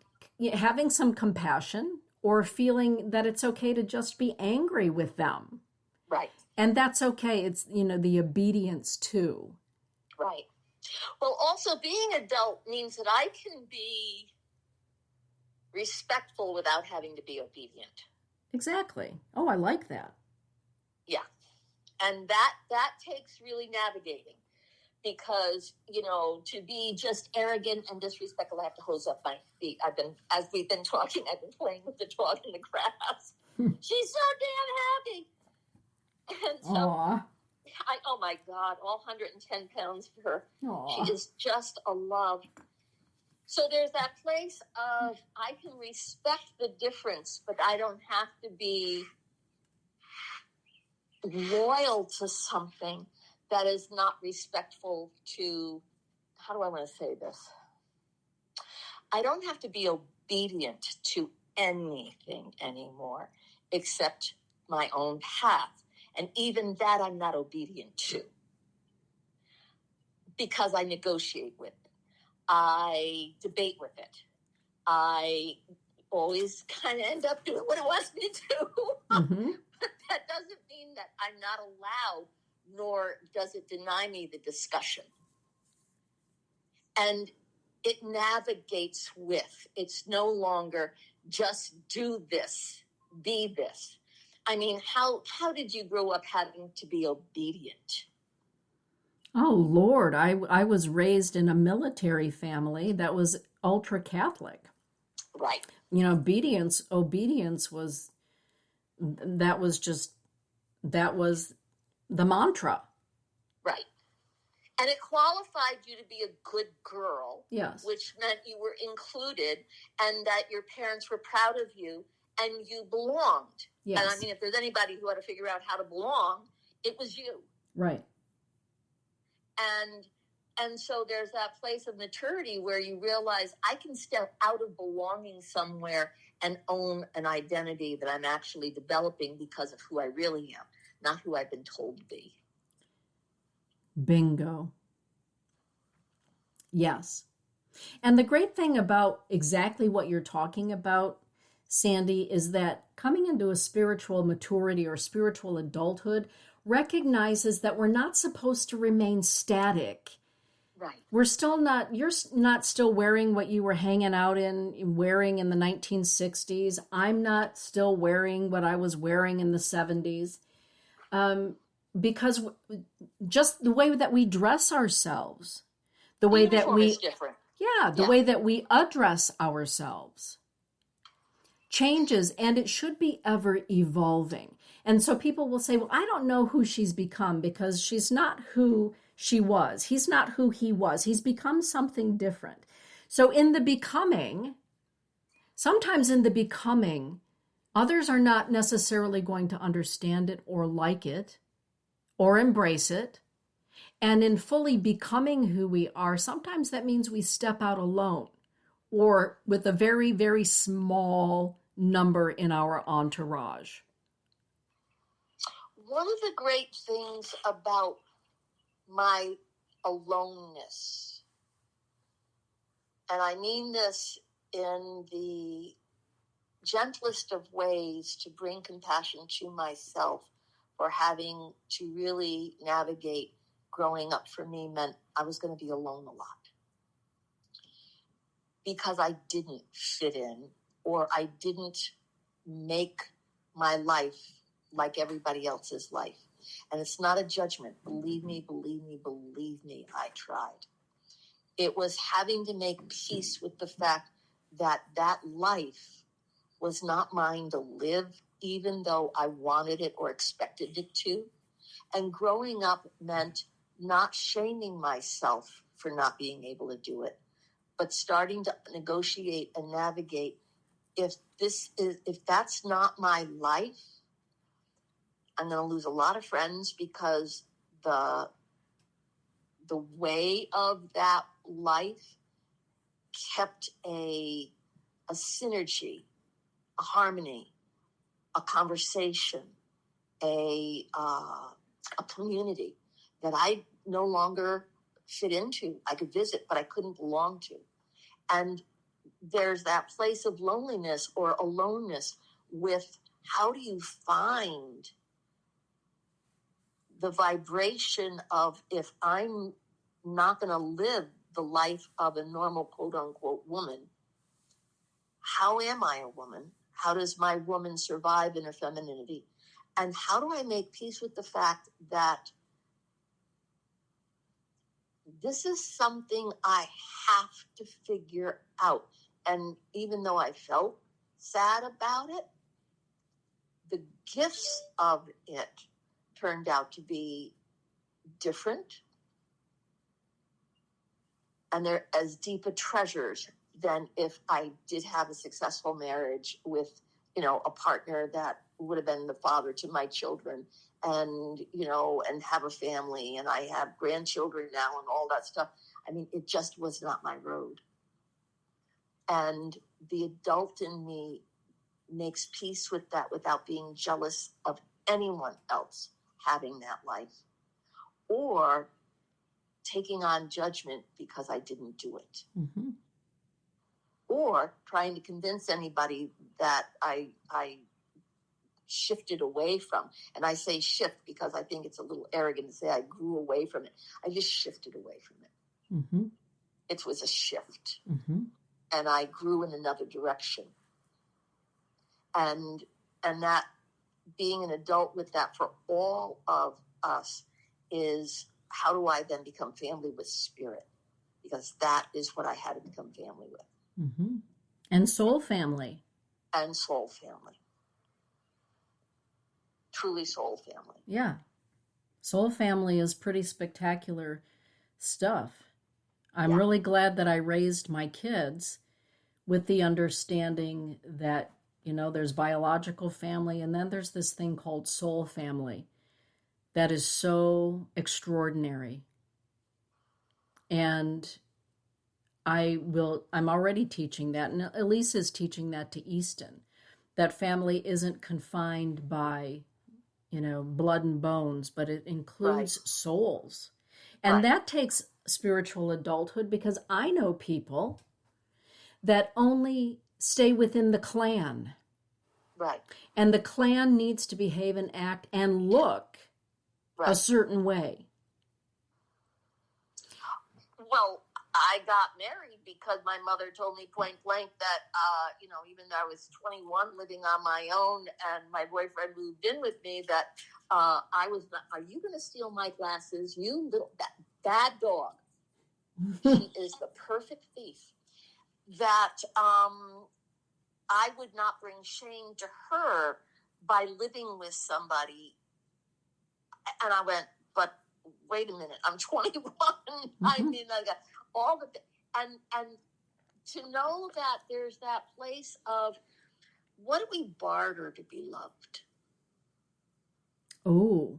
having some compassion, or feeling that it's okay to just be angry with them. Right. And that's okay. It's, the obedience too. Right. Well, also being adult means that I can be respectful without having to be obedient. Exactly. Oh, I like that. Yeah. And that takes really navigating, because, to be just arrogant and disrespectful, I have to hose up my feet. As we've been talking, I've been playing with the dog in the grass. She's so damn happy. And so, Aww. oh my God, all 110 pounds for her. Aww. She is just a love. So there's that place of, I can respect the difference, but I don't have to be loyal to something that is not respectful to, how do I want to say this? I don't have to be obedient to anything anymore except my own path. And even that I'm not obedient to, because I negotiate with it. I debate with it. I always kind of end up doing what it wants me to do. Mm-hmm. But that doesn't mean that I'm not allowed, nor does it deny me the discussion. And it navigates with. It's no longer just do this, be this. I mean, how did you grow up having to be obedient? Oh, Lord, I was raised in a military family that was ultra Catholic. Right. Obedience was, that was the mantra. Right. And it qualified you to be a good girl. Yes. Which meant you were included, and that your parents were proud of you, and you belonged. Yes. And I mean, if there's anybody who had to figure out how to belong, it was you. Right. And so there's that place of maturity where you realize I can step out of belonging somewhere and own an identity that I'm actually developing because of who I really am, not who I've been told to be. Bingo. Yes. And the great thing about exactly what you're talking about, Sandy, is that coming into a spiritual maturity or spiritual adulthood recognizes that we're not supposed to remain static. Right. We're still not, you're not still wearing what you were hanging out wearing in the 1960s. I'm not still wearing what I was wearing in the 70s. Because just the way that we dress ourselves, the way that we, is different. The way that we address ourselves changes, and it should be ever evolving. And so people will say, well, I don't know who she's become, because she's not who she was. He's not who he was. He's become something different. So sometimes in the becoming, others are not necessarily going to understand it or like it or embrace it. And in fully becoming who we are, sometimes that means we step out alone or with a very, very small number in our entourage. One of the great things about my aloneness, and I mean this in the gentlest of ways, to bring compassion to myself for having to really navigate growing up, for me meant I was going to be alone a lot, because I didn't fit in, or I didn't make my life like everybody else's life. And it's not a judgment. Believe me, I tried. It was having to make peace with the fact that that life was not mine to live, even though I wanted it or expected it to. And growing up meant not shaming myself for not being able to do it, but starting to negotiate and navigate. If that's not my life, I'm going to lose a lot of friends, because the way of that life kept a synergy, a harmony, a conversation, a community that I no longer fit into. I could visit, but I couldn't belong to. And there's that place of loneliness or aloneness with, how do you find the vibration of, if I'm not going to live the life of a normal quote unquote woman, how am I a woman? How does my woman survive in her femininity? And how do I make peace with the fact that this is something I have to figure out? And even though I felt sad about it, the gifts of it turned out to be different. And they're as deep a treasures than if I did have a successful marriage with, a partner that would have been the father to my children, and, and have a family, and I have grandchildren now and all that stuff. I mean, it just was not my road. And the adult in me makes peace with that without being jealous of anyone else having that life, or taking on judgment because I didn't do it. Mm-hmm. Or trying to convince anybody that I shifted away from. And I say shift because I think it's a little arrogant to say I grew away from it. I just shifted away from it. Mm-hmm. It was a shift. Mm-hmm. And I grew in another direction. And that, being an adult with that for all of us, is, how do I then become family with spirit? Because that is what I had to become family with. Mm-hmm. And soul family. And soul family. Truly soul family. Yeah. Soul family is pretty spectacular stuff. I'm really glad that I raised my kids with the understanding that, there's biological family, and then there's this thing called soul family that is so extraordinary. And I'm already teaching that, and Elise is teaching that to Easton, that family isn't confined by, blood and bones, but it includes souls. And that takes spiritual adulthood, because I know people that only stay within the clan. Right. And the clan needs to behave and act and look a certain way. Well, I got married because my mother told me point blank that, even though I was 21 living on my own and my boyfriend moved in with me, that I was not, are you going to steal my glasses? You little bad dog. She is the perfect thief. That I would not bring shame to her by living with somebody. And I went, but wait a minute, I'm 21. I mean, I got all the and to know that there's that place of, what do we barter to be loved? Oh.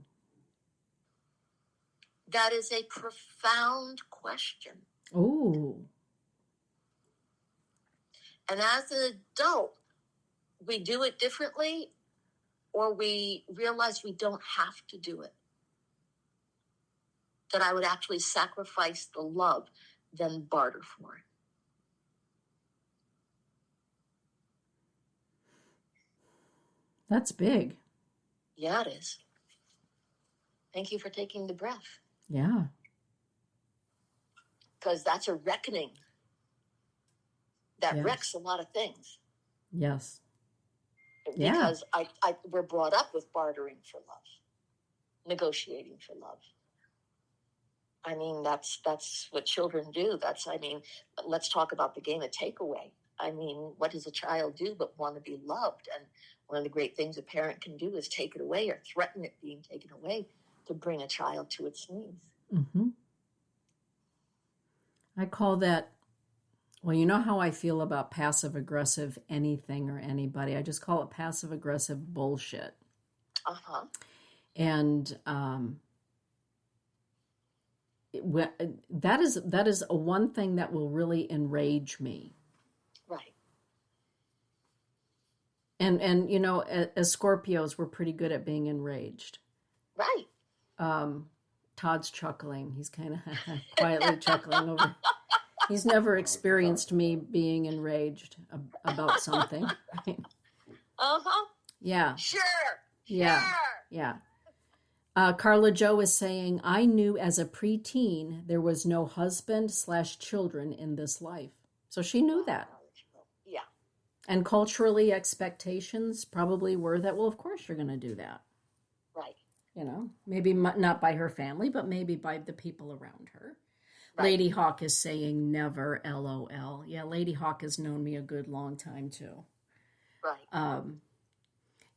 That is a profound question. Oh. And as an adult, we do it differently, or we realize we don't have to do it. That I would actually sacrifice the love than barter for it. That's big. Yeah, it is. Thank you for taking the breath. Yeah. Because that's a reckoning. That wrecks a lot of things. Yes. Because we're brought up with bartering for love, negotiating for love. I mean, that's what children do. Let's talk about the game of takeaway. I mean, what does a child do but want to be loved? And one of the great things a parent can do is take it away or threaten it being taken away to bring a child to its knees. Mm-hmm. I call that, well, you know how I feel about passive-aggressive anything or anybody. I just call it passive-aggressive bullshit. Uh-huh. And that is a one thing that will really enrage me. Right. And you know, as Scorpios, we're pretty good at being enraged. Right. Todd's chuckling. He's kind of quietly chuckling over. He's never experienced me being enraged about something. Right? Uh-huh. Yeah. Sure. Yeah. Sure. Yeah. Carla Joe is saying, I knew as a preteen there was no husband/children in this life. So she knew that. Yeah. And culturally, expectations probably were that, well, of course you're going to do that. Right. You know, maybe not by her family, but maybe by the people around her. Right. Lady Hawk is saying never, LOL. Yeah, Lady Hawk has known me a good long time too. Right.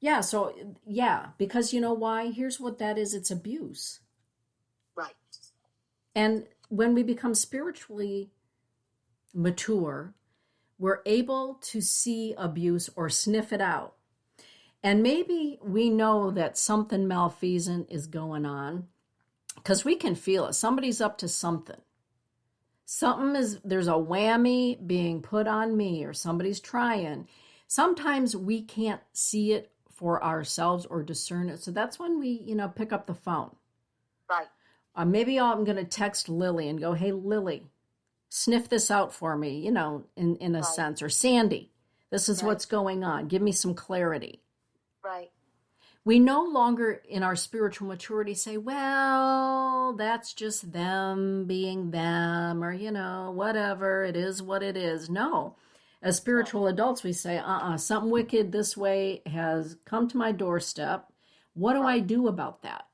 Yeah, so, yeah, because you know why? Here's what that is. It's abuse. Right. And when we become spiritually mature, we're able to see abuse or sniff it out. And maybe we know that something malfeasant is going on because we can feel it. Somebody's up to something. There's a whammy being put on me, or somebody's trying. Sometimes we can't see it for ourselves or discern it. So that's when we, pick up the phone. Right. Maybe I'm going to text Lily and go, hey, Lily, sniff this out for me, in a Right. sense. Or Sandy, this is Right. what's going on. Give me some clarity. Right. We no longer, in our spiritual maturity, say, well, that's just them being them, or, whatever, it is what it is. No. As spiritual adults, we say, something wicked this way has come to my doorstep. What do I do about that?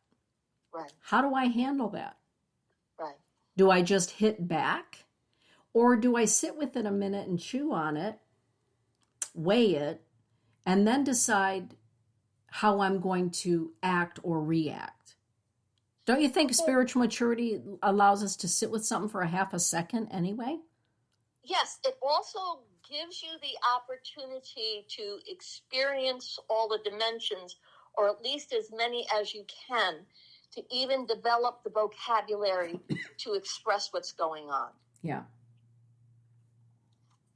Right. How do I handle that? Right. Do I just hit back? Or do I sit with it a minute and chew on it, weigh it, and then decide how I'm going to act or react? Don't you think spiritual maturity allows us to sit with something for a half a second anyway? Yes, it also gives you the opportunity to experience all the dimensions, or at least as many as you can, to even develop the vocabulary to express what's going on. Yeah.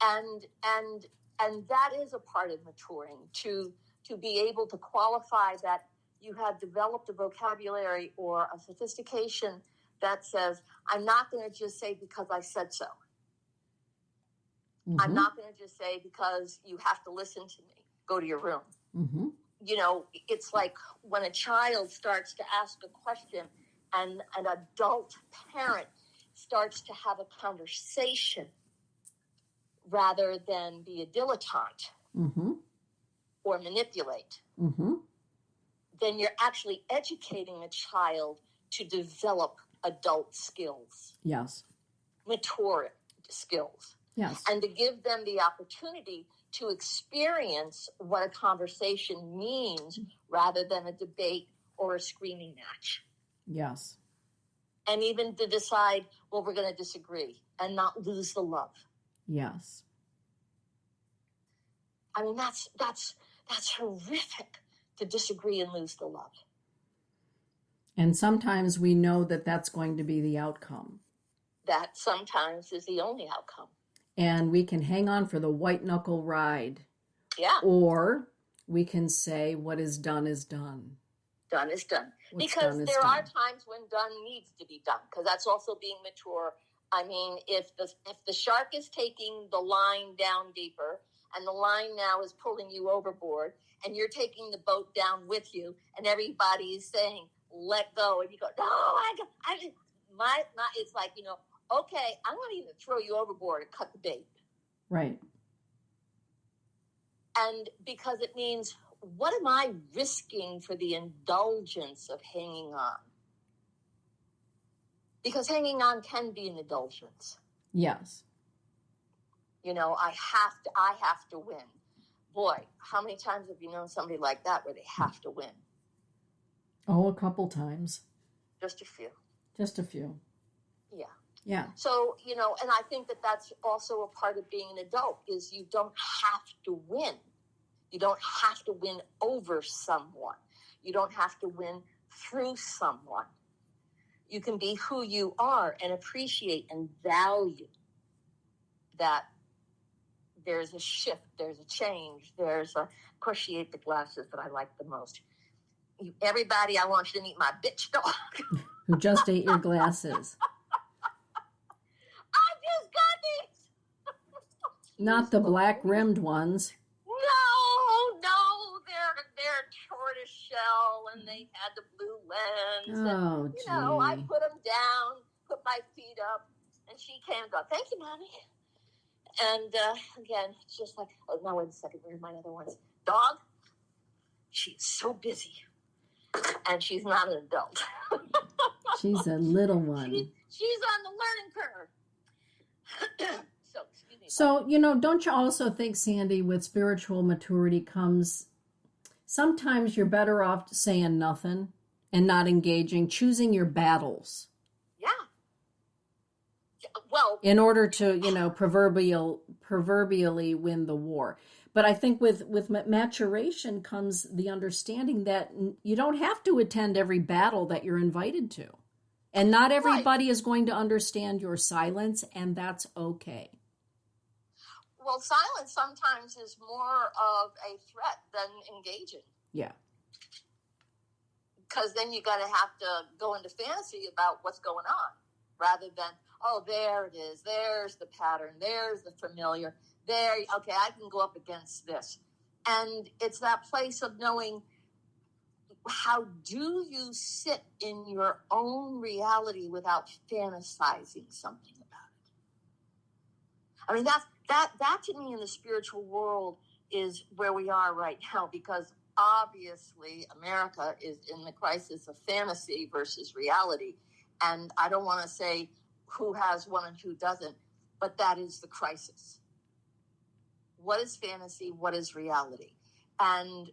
And that is a part of maturing, to be able to qualify that you have developed a vocabulary or a sophistication that says, I'm not going to just say because I said so. Mm-hmm. I'm not going to just say because you have to listen to me. Go to your room. Mm-hmm. It's like when a child starts to ask a question and an adult parent starts to have a conversation rather than be a dilettante. Mm-hmm. Or manipulate, mm-hmm. then you're actually educating a child to develop adult skills. Yes. Mature skills. Yes. And to give them the opportunity to experience what a conversation means rather than a debate or a screaming match. Yes. And even to decide, well, we're going to disagree and not lose the love. Yes. I mean, that's horrific, to disagree and lose the love. And sometimes we know that that's going to be the outcome. That sometimes is the only outcome. And we can hang on for the white knuckle ride. Yeah. Or we can say what is done is done. Done is done. What's because done is there done. are times when done needs to be done, because that's also being mature. I mean, if the shark is taking the line down deeper, and the line now is pulling you overboard, and you're taking the boat down with you, and everybody is saying, let go. And you go, no, it's like, okay, I'm going to even throw you overboard and cut the bait. Right. And because it means, what am I risking for the indulgence of hanging on? Because hanging on can be an indulgence. Yes. I have to win. Boy, how many times have you known somebody like that where they have to win? Oh, a couple times. Just a few. Just a few. Yeah. Yeah. So, and I think that that's also a part of being an adult is you don't have to win. You don't have to win over someone. You don't have to win through someone. You can be who you are and appreciate and value that there's a shift, there's a change, of course she ate the glasses that I like the most. Everybody, I want you to meet my bitch dog. Who just ate your glasses. I just got these. Not the black rimmed ones. No, they're tortoise shell and they had the blue lens. Oh, and, gee. I put them down, put my feet up, and she came and go, thank you, Mommy. And again, it's just like, oh, now wait a second, where are my other ones? Dog, she's so busy. And she's not an adult. She's a little one. She's on the learning curve. So, excuse me. So, don't you also think, Sandy, with spiritual maturity comes, sometimes you're better off saying nothing and not engaging, choosing your battles. Yeah. Well, in order to, proverbially win the war. But I think with maturation comes the understanding that you don't have to attend every battle that you're invited to. And not everybody is going to understand your silence, and that's okay. Well, silence sometimes is more of a threat than engaging. Yeah. Because then you got to have to go into fantasy about what's going on, rather than, oh, there it is. There's the pattern. There's the familiar. There, okay, I can go up against this. And it's that place of knowing, how do you sit in your own reality without fantasizing something about it? I mean, that to me in the spiritual world is where we are right now, because obviously America is in the crisis of fantasy versus reality. And I don't want to say who has one and who doesn't, but that is the crisis. What is fantasy? What is reality? And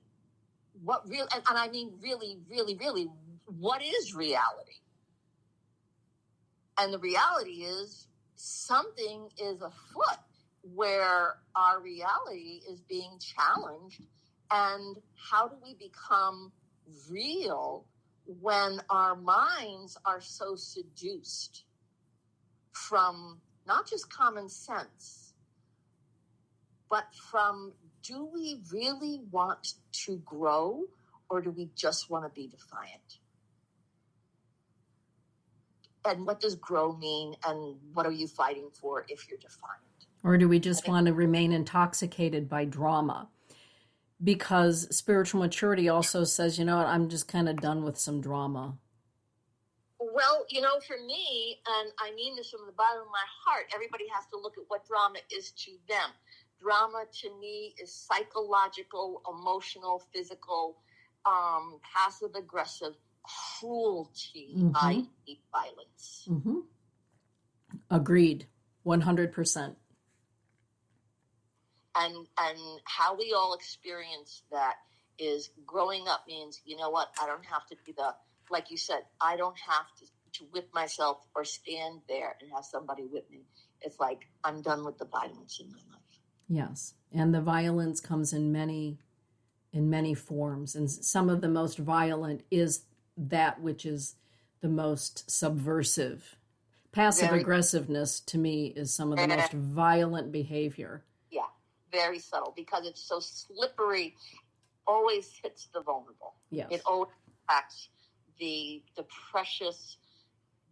what real, and I mean really, really, really, what is reality? And the reality is something is afoot where our reality is being challenged. And how do we become real when our minds are so seduced from not just common sense, but from, do we really want to grow, or do we just want to be defiant? And what does grow mean, and what are you fighting for if you're defiant? Or do we just want to remain intoxicated by drama? Because spiritual maturity also says, I'm just kind of done with some drama. Well, for me, and I mean this from the bottom of my heart, everybody has to look at what drama is to them. Drama to me is psychological, emotional, physical, passive-aggressive cruelty, i.e. violence. Mm-hmm. Agreed, 100%. And how we all experience that is growing up means, you know what, I don't have to be like you said, I don't have to whip myself or stand there and have somebody whip me. It's like, I'm done with the violence in my life. Yes, and the violence comes in many forms, and some of the most violent is that which is the most subversive. Passive aggressiveness to me is some of the most violent behavior. Yeah, very subtle, because it's so slippery. Always hits the vulnerable. Yes, it always impacts the precious,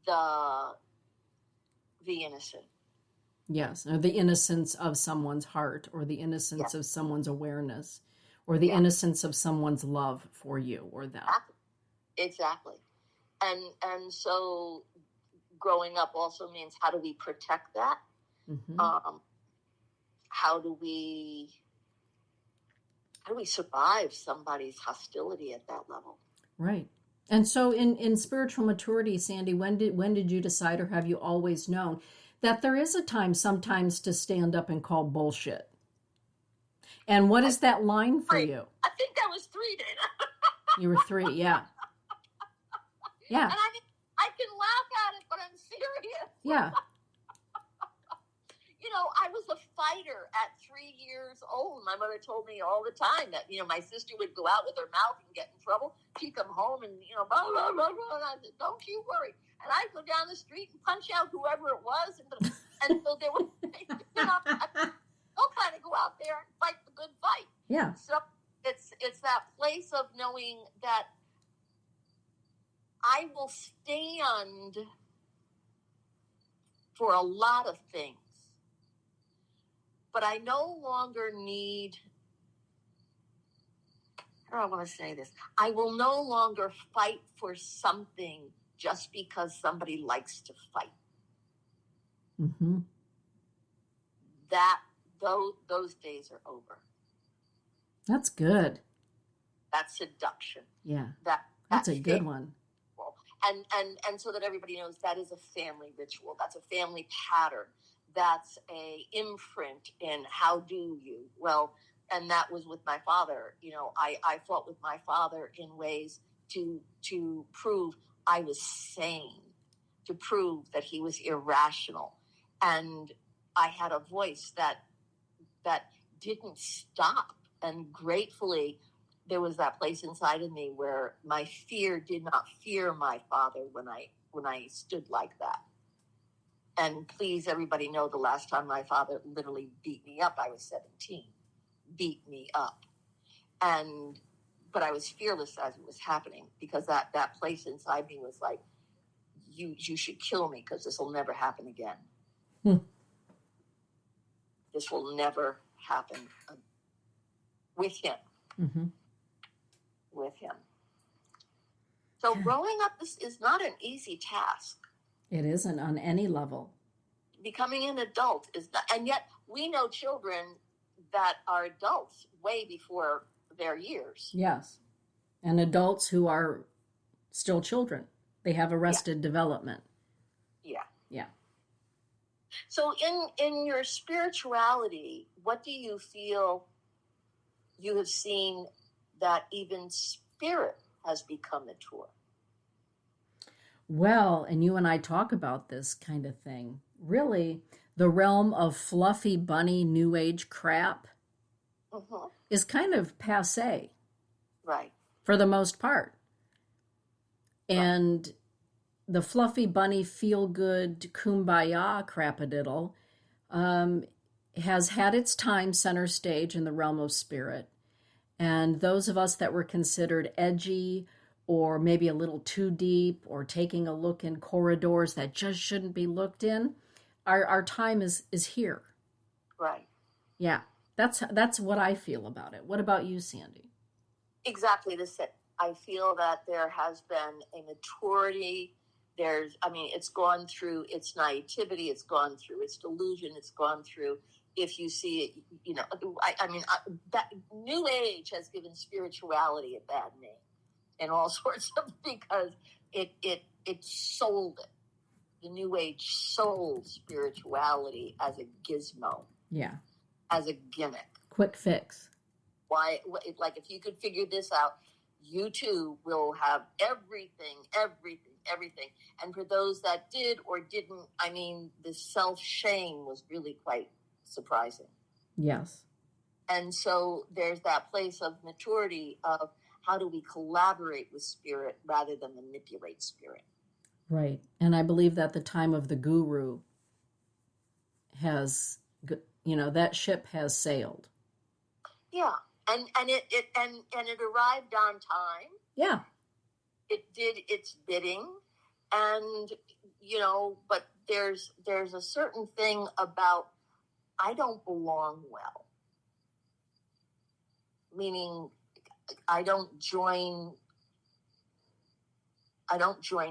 the innocent. Yes, or the innocence of someone's heart, or the innocence of someone's awareness, or the innocence of someone's love for you or them. Exactly. And so growing up also means, how do we protect that? Mm-hmm. How do we survive somebody's hostility at that level? Right. And so in spiritual maturity, Sandy, when did you decide, or have you always known that there is a time sometimes to stand up and call bullshit. And what is that line for you? I think that was 3, Dana. You were 3, yeah. Yeah. And I can laugh at it, but I'm serious. Yeah. You know, I was a fighter at 3 years old. My mother told me all the time that, you know, my sister would go out with her mouth and get in trouble. She'd come home and, you know, blah, blah, blah, blah. And I said, don't you worry. And I'd go down the street and punch out whoever it was. And so there was, you know, I'll kind of go out there and fight the good fight. Yeah. So it's that place of knowing that I will stand for a lot of things. But I no longer need, how do I want to say this? I will no longer fight for something just because somebody likes to fight. Mm-hmm. Those days are over. That's good. That's seduction. Yeah. That's a good one. And so that everybody knows that is a family ritual. That's a family pattern. That's a imprint in how do you? Well, and that was with my father. You know, I fought with my father in ways to prove I was sane, to prove that he was irrational. And I had a voice that didn't stop. And gratefully, there was that place inside of me where my fear did not fear my father when I stood like that. And please, everybody know the last time my father literally beat me up, I was 17. Beat me up. But I was fearless as it was happening because that place inside me was like, you should kill me because this will never happen again. This will never happen with him. Mm-hmm. With him. So growing up is not an easy task. It isn't on any level. Becoming an adult is not, and yet we know children that are adults way before their years. Yes. And adults who are still children. They have arrested development. Yeah. Yeah. So in your spirituality, what do you feel you have seen that even spirit has become mature? Well, and you and I talk about this kind of thing. Really, the realm of fluffy bunny new age crap is kind of passé. Right. For the most part. And the fluffy bunny feel good kumbaya crapadiddle has had its time center stage in the realm of spirit. And those of us that were considered edgy or maybe a little too deep or taking a look in corridors that just shouldn't be looked in, our time is here. Right. Yeah. That's what I feel about it. What about you, Sandy? Exactly the same. I feel that there has been a maturity. It's gone through its naivety. It's gone through its delusion. It's gone through, if you see it, that New Age has given spirituality a bad name and all sorts of, because it sold it. The New Age sold spirituality as a gizmo. Yeah. As a gimmick. Quick fix. Why? Like, if you could figure this out, you too will have everything. And for those that did or didn't, the self-shame was really quite surprising. Yes. And so there's that place of maturity of how do we collaborate with spirit rather than manipulate spirit. Right. And I believe that the time of the guru has, that ship has sailed. Yeah. And it arrived on time. Yeah. It did its bidding. And, but there's a certain thing about, I don't belong well. Meaning I don't join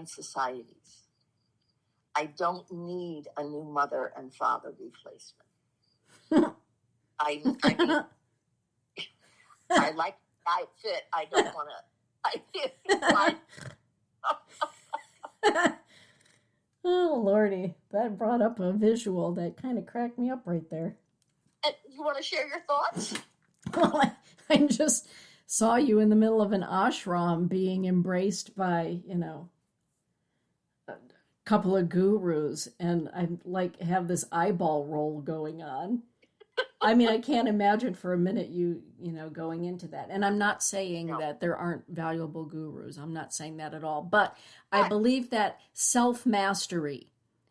societies. I don't need a new mother and father replacement. I like the outfit. I don't want to. Oh, Lordy, that brought up a visual that kind of cracked me up right there. You want to share your thoughts? Well, I just saw you in the middle of an ashram being embraced by, a couple of gurus, and I like have this eyeball roll going on. I mean, I can't imagine for a minute going into that. And I'm not saying that there aren't valuable gurus. I'm not saying that at all. But I believe that self-mastery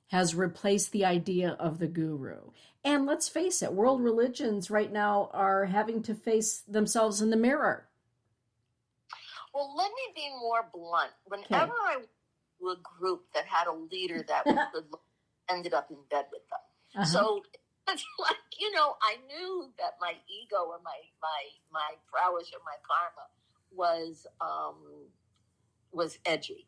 has replaced the idea of the guru. And let's face it, world religions right now are having to face themselves in the mirror. Well, let me be more blunt. Whenever I went to a group that had a leader that was good, ended up in bed with them. Uh-huh. So it's like, I knew that my ego or my prowess or my karma was edgy.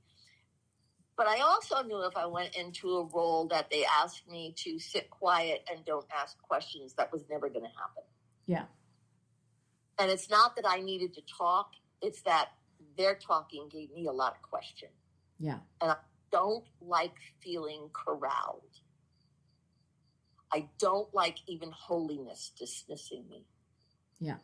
But I also knew if I went into a role that they asked me to sit quiet and don't ask questions, that was never going to happen. Yeah. And it's not that I needed to talk. It's that their talking gave me a lot of questions. Yeah. And I don't like feeling corralled. I don't like even holiness dismissing me. Yeah.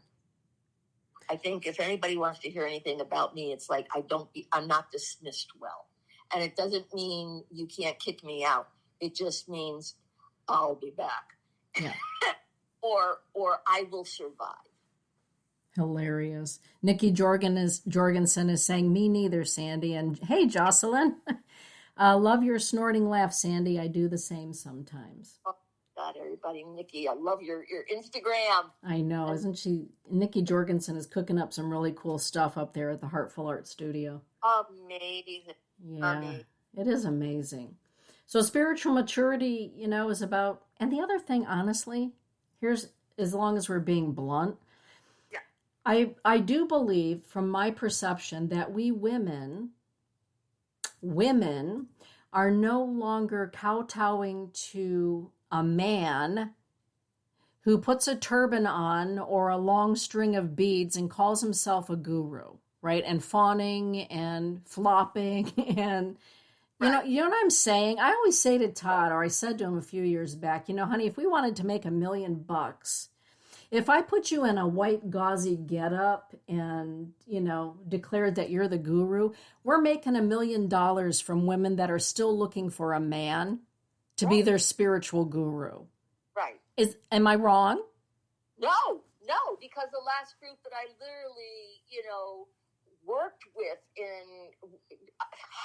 I think if anybody wants to hear anything about me, it's like I'm not dismissed well. And it doesn't mean you can't kick me out. It just means I'll be back. Yeah. or I will survive. Hilarious. Nikki Jorgensen is saying, me neither, Sandy. And hey, Jocelyn. Love your snorting laugh, Sandy. I do the same sometimes. Oh, God, everybody. Nikki, I love your Instagram. I know. Isn't she? Nikki Jorgensen is cooking up some really cool stuff up there at the Heartful Art Studio. Amazing. Yeah, amazing. It is amazing. So spiritual maturity, is about, and the other thing, honestly, as long as we're being blunt, I do believe, from my perception, that we women are no longer kowtowing to a man who puts a turban on or a long string of beads and calls himself a guru, right? And fawning and flopping and you know what I'm saying? I always say to Todd, or I said to him a few years back, honey, if we wanted to make $1 million, if I put you in a white gauzy getup and, declared that you're the guru, we're making $1 million from women that are still looking for a man to be their spiritual guru. Right. Am I wrong? No, because the last group that I literally, worked with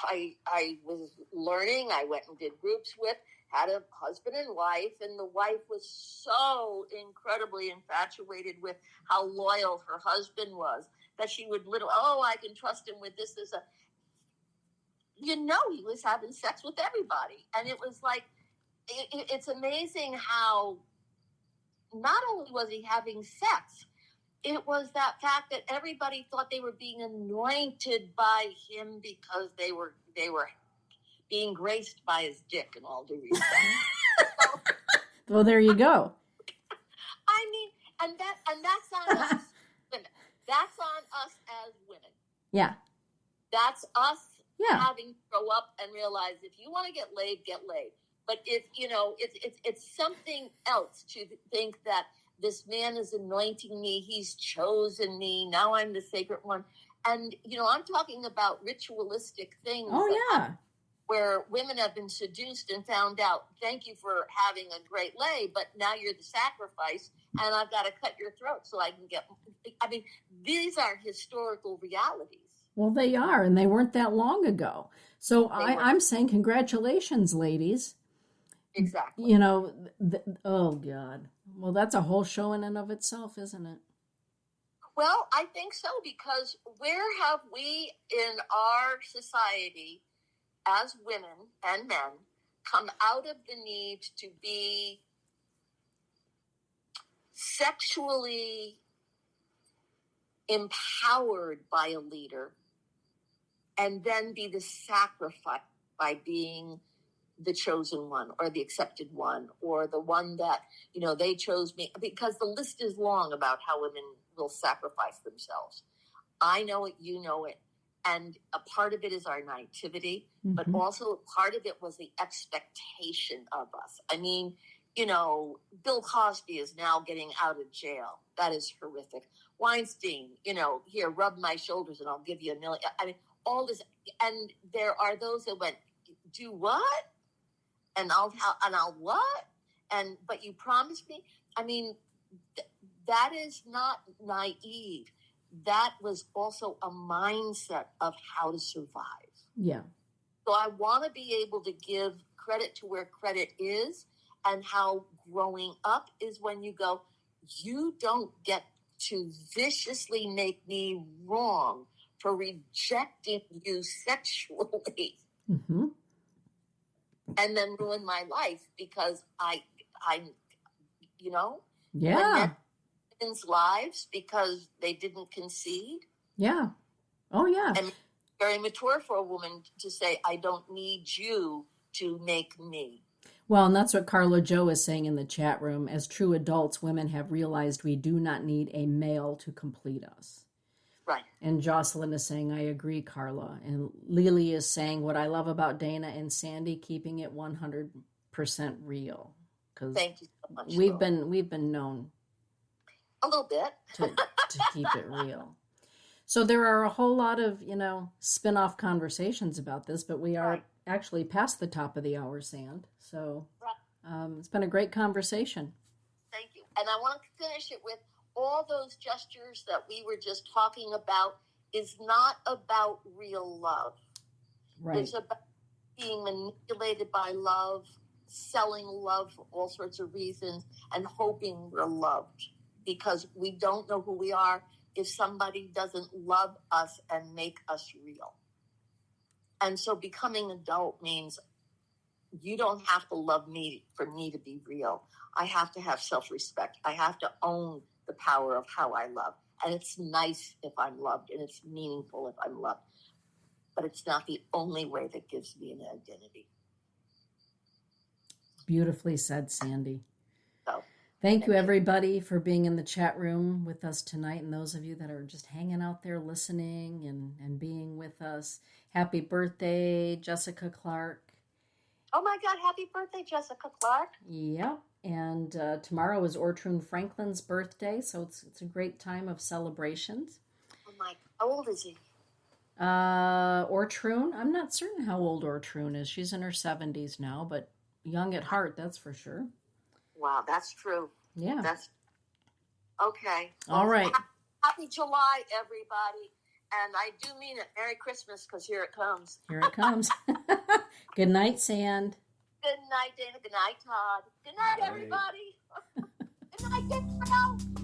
I was learning, I went and did groups with, had a husband and wife, and the wife was so incredibly infatuated with how loyal her husband was that she would I can trust him with this. He was having sex with everybody. And it was like, it's amazing how not only was he having sex, it was that fact that everybody thought they were being anointed by him because they were being graced by his dick, in all due respect. Well, there you go. I mean, and that's on us women. That's on us as women. Yeah. That's us having to grow up and realize if you want to get laid, get laid. But if it's something else to think that this man is anointing me, he's chosen me, now I'm the sacred one. And, I'm talking about ritualistic things. Oh, yeah. Where women have been seduced and found out, thank you for having a great lay, but now you're the sacrifice, and I've got to cut your throat so I can get... these are historical realities. Well, they are, and they weren't that long ago. So I'm saying congratulations, ladies. Exactly. Oh, God. Well, that's a whole show in and of itself, isn't it? Well, I think so, because where have we in our society, as women and men, come out of the need to be sexually empowered by a leader and then be the sacrifice by being the chosen one or the accepted one or the one that, they chose me? Because the list is long about how women will sacrifice themselves. I know it, you know it. And a part of it is our naivety, but also part of it was the expectation of us. I mean, Bill Cosby is now getting out of jail. That is horrific. Weinstein, here, rub my shoulders and I'll give you $1 million. I mean, all this. And there are those that went, do what? And I'll what? But you promised me. I mean, that is not naive. That was also a mindset of how to survive. Yeah. So I want to be able to give credit to where credit is, and how growing up is when you go, you don't get to viciously make me wrong for rejecting you sexually. Mm-hmm. And then ruin my life because I Yeah. Women's lives because they didn't concede. Yeah. Oh, yeah. And very mature for a woman to say, I don't need you to make me. Well, and that's what Carla Joe is saying in the chat room. As true adults, women have realized we do not need a male to complete us. Right. And Jocelyn is saying, I agree, Carla. And Lily is saying, what I love about Dana and Sandy, keeping it 100% real. Because thank you so much. We've been known a little bit to keep it real. So there are a whole lot of, spin-off conversations about this, but we are actually past the top of the hour, Sand. So it's been a great conversation. Thank you. And I want to finish it with all those gestures that we were just talking about is not about real love. Right. It's about being manipulated by love, selling love for all sorts of reasons, and hoping we're loved. Because we don't know who we are if somebody doesn't love us and make us real. And so becoming adult means you don't have to love me for me to be real. I have to have self-respect. I have to own the power of how I love. And it's nice if I'm loved, and it's meaningful if I'm loved. But it's not the only way that gives me an identity. Beautifully said, Sandy. So, Thank you, everybody, for being in the chat room with us tonight, and those of you that are just hanging out there listening and being with us. Happy birthday, Jessica Clark. Oh, my God. Happy birthday, Jessica Clark. Yep. And tomorrow is Ortrune Franklin's birthday, so it's a great time of celebrations. Oh, my. How old is he? Ortrune, I'm not certain how old Ortrune is. She's in her 70s now, but young at heart, that's for sure. Wow, that's true. Yeah. That's okay. All right. Happy July, everybody. And I do mean it. Merry Christmas, because here it comes. Here it comes. Good night, Sand. Good night, Dana. Good night, Todd. Good night, everybody. Good night, Dana.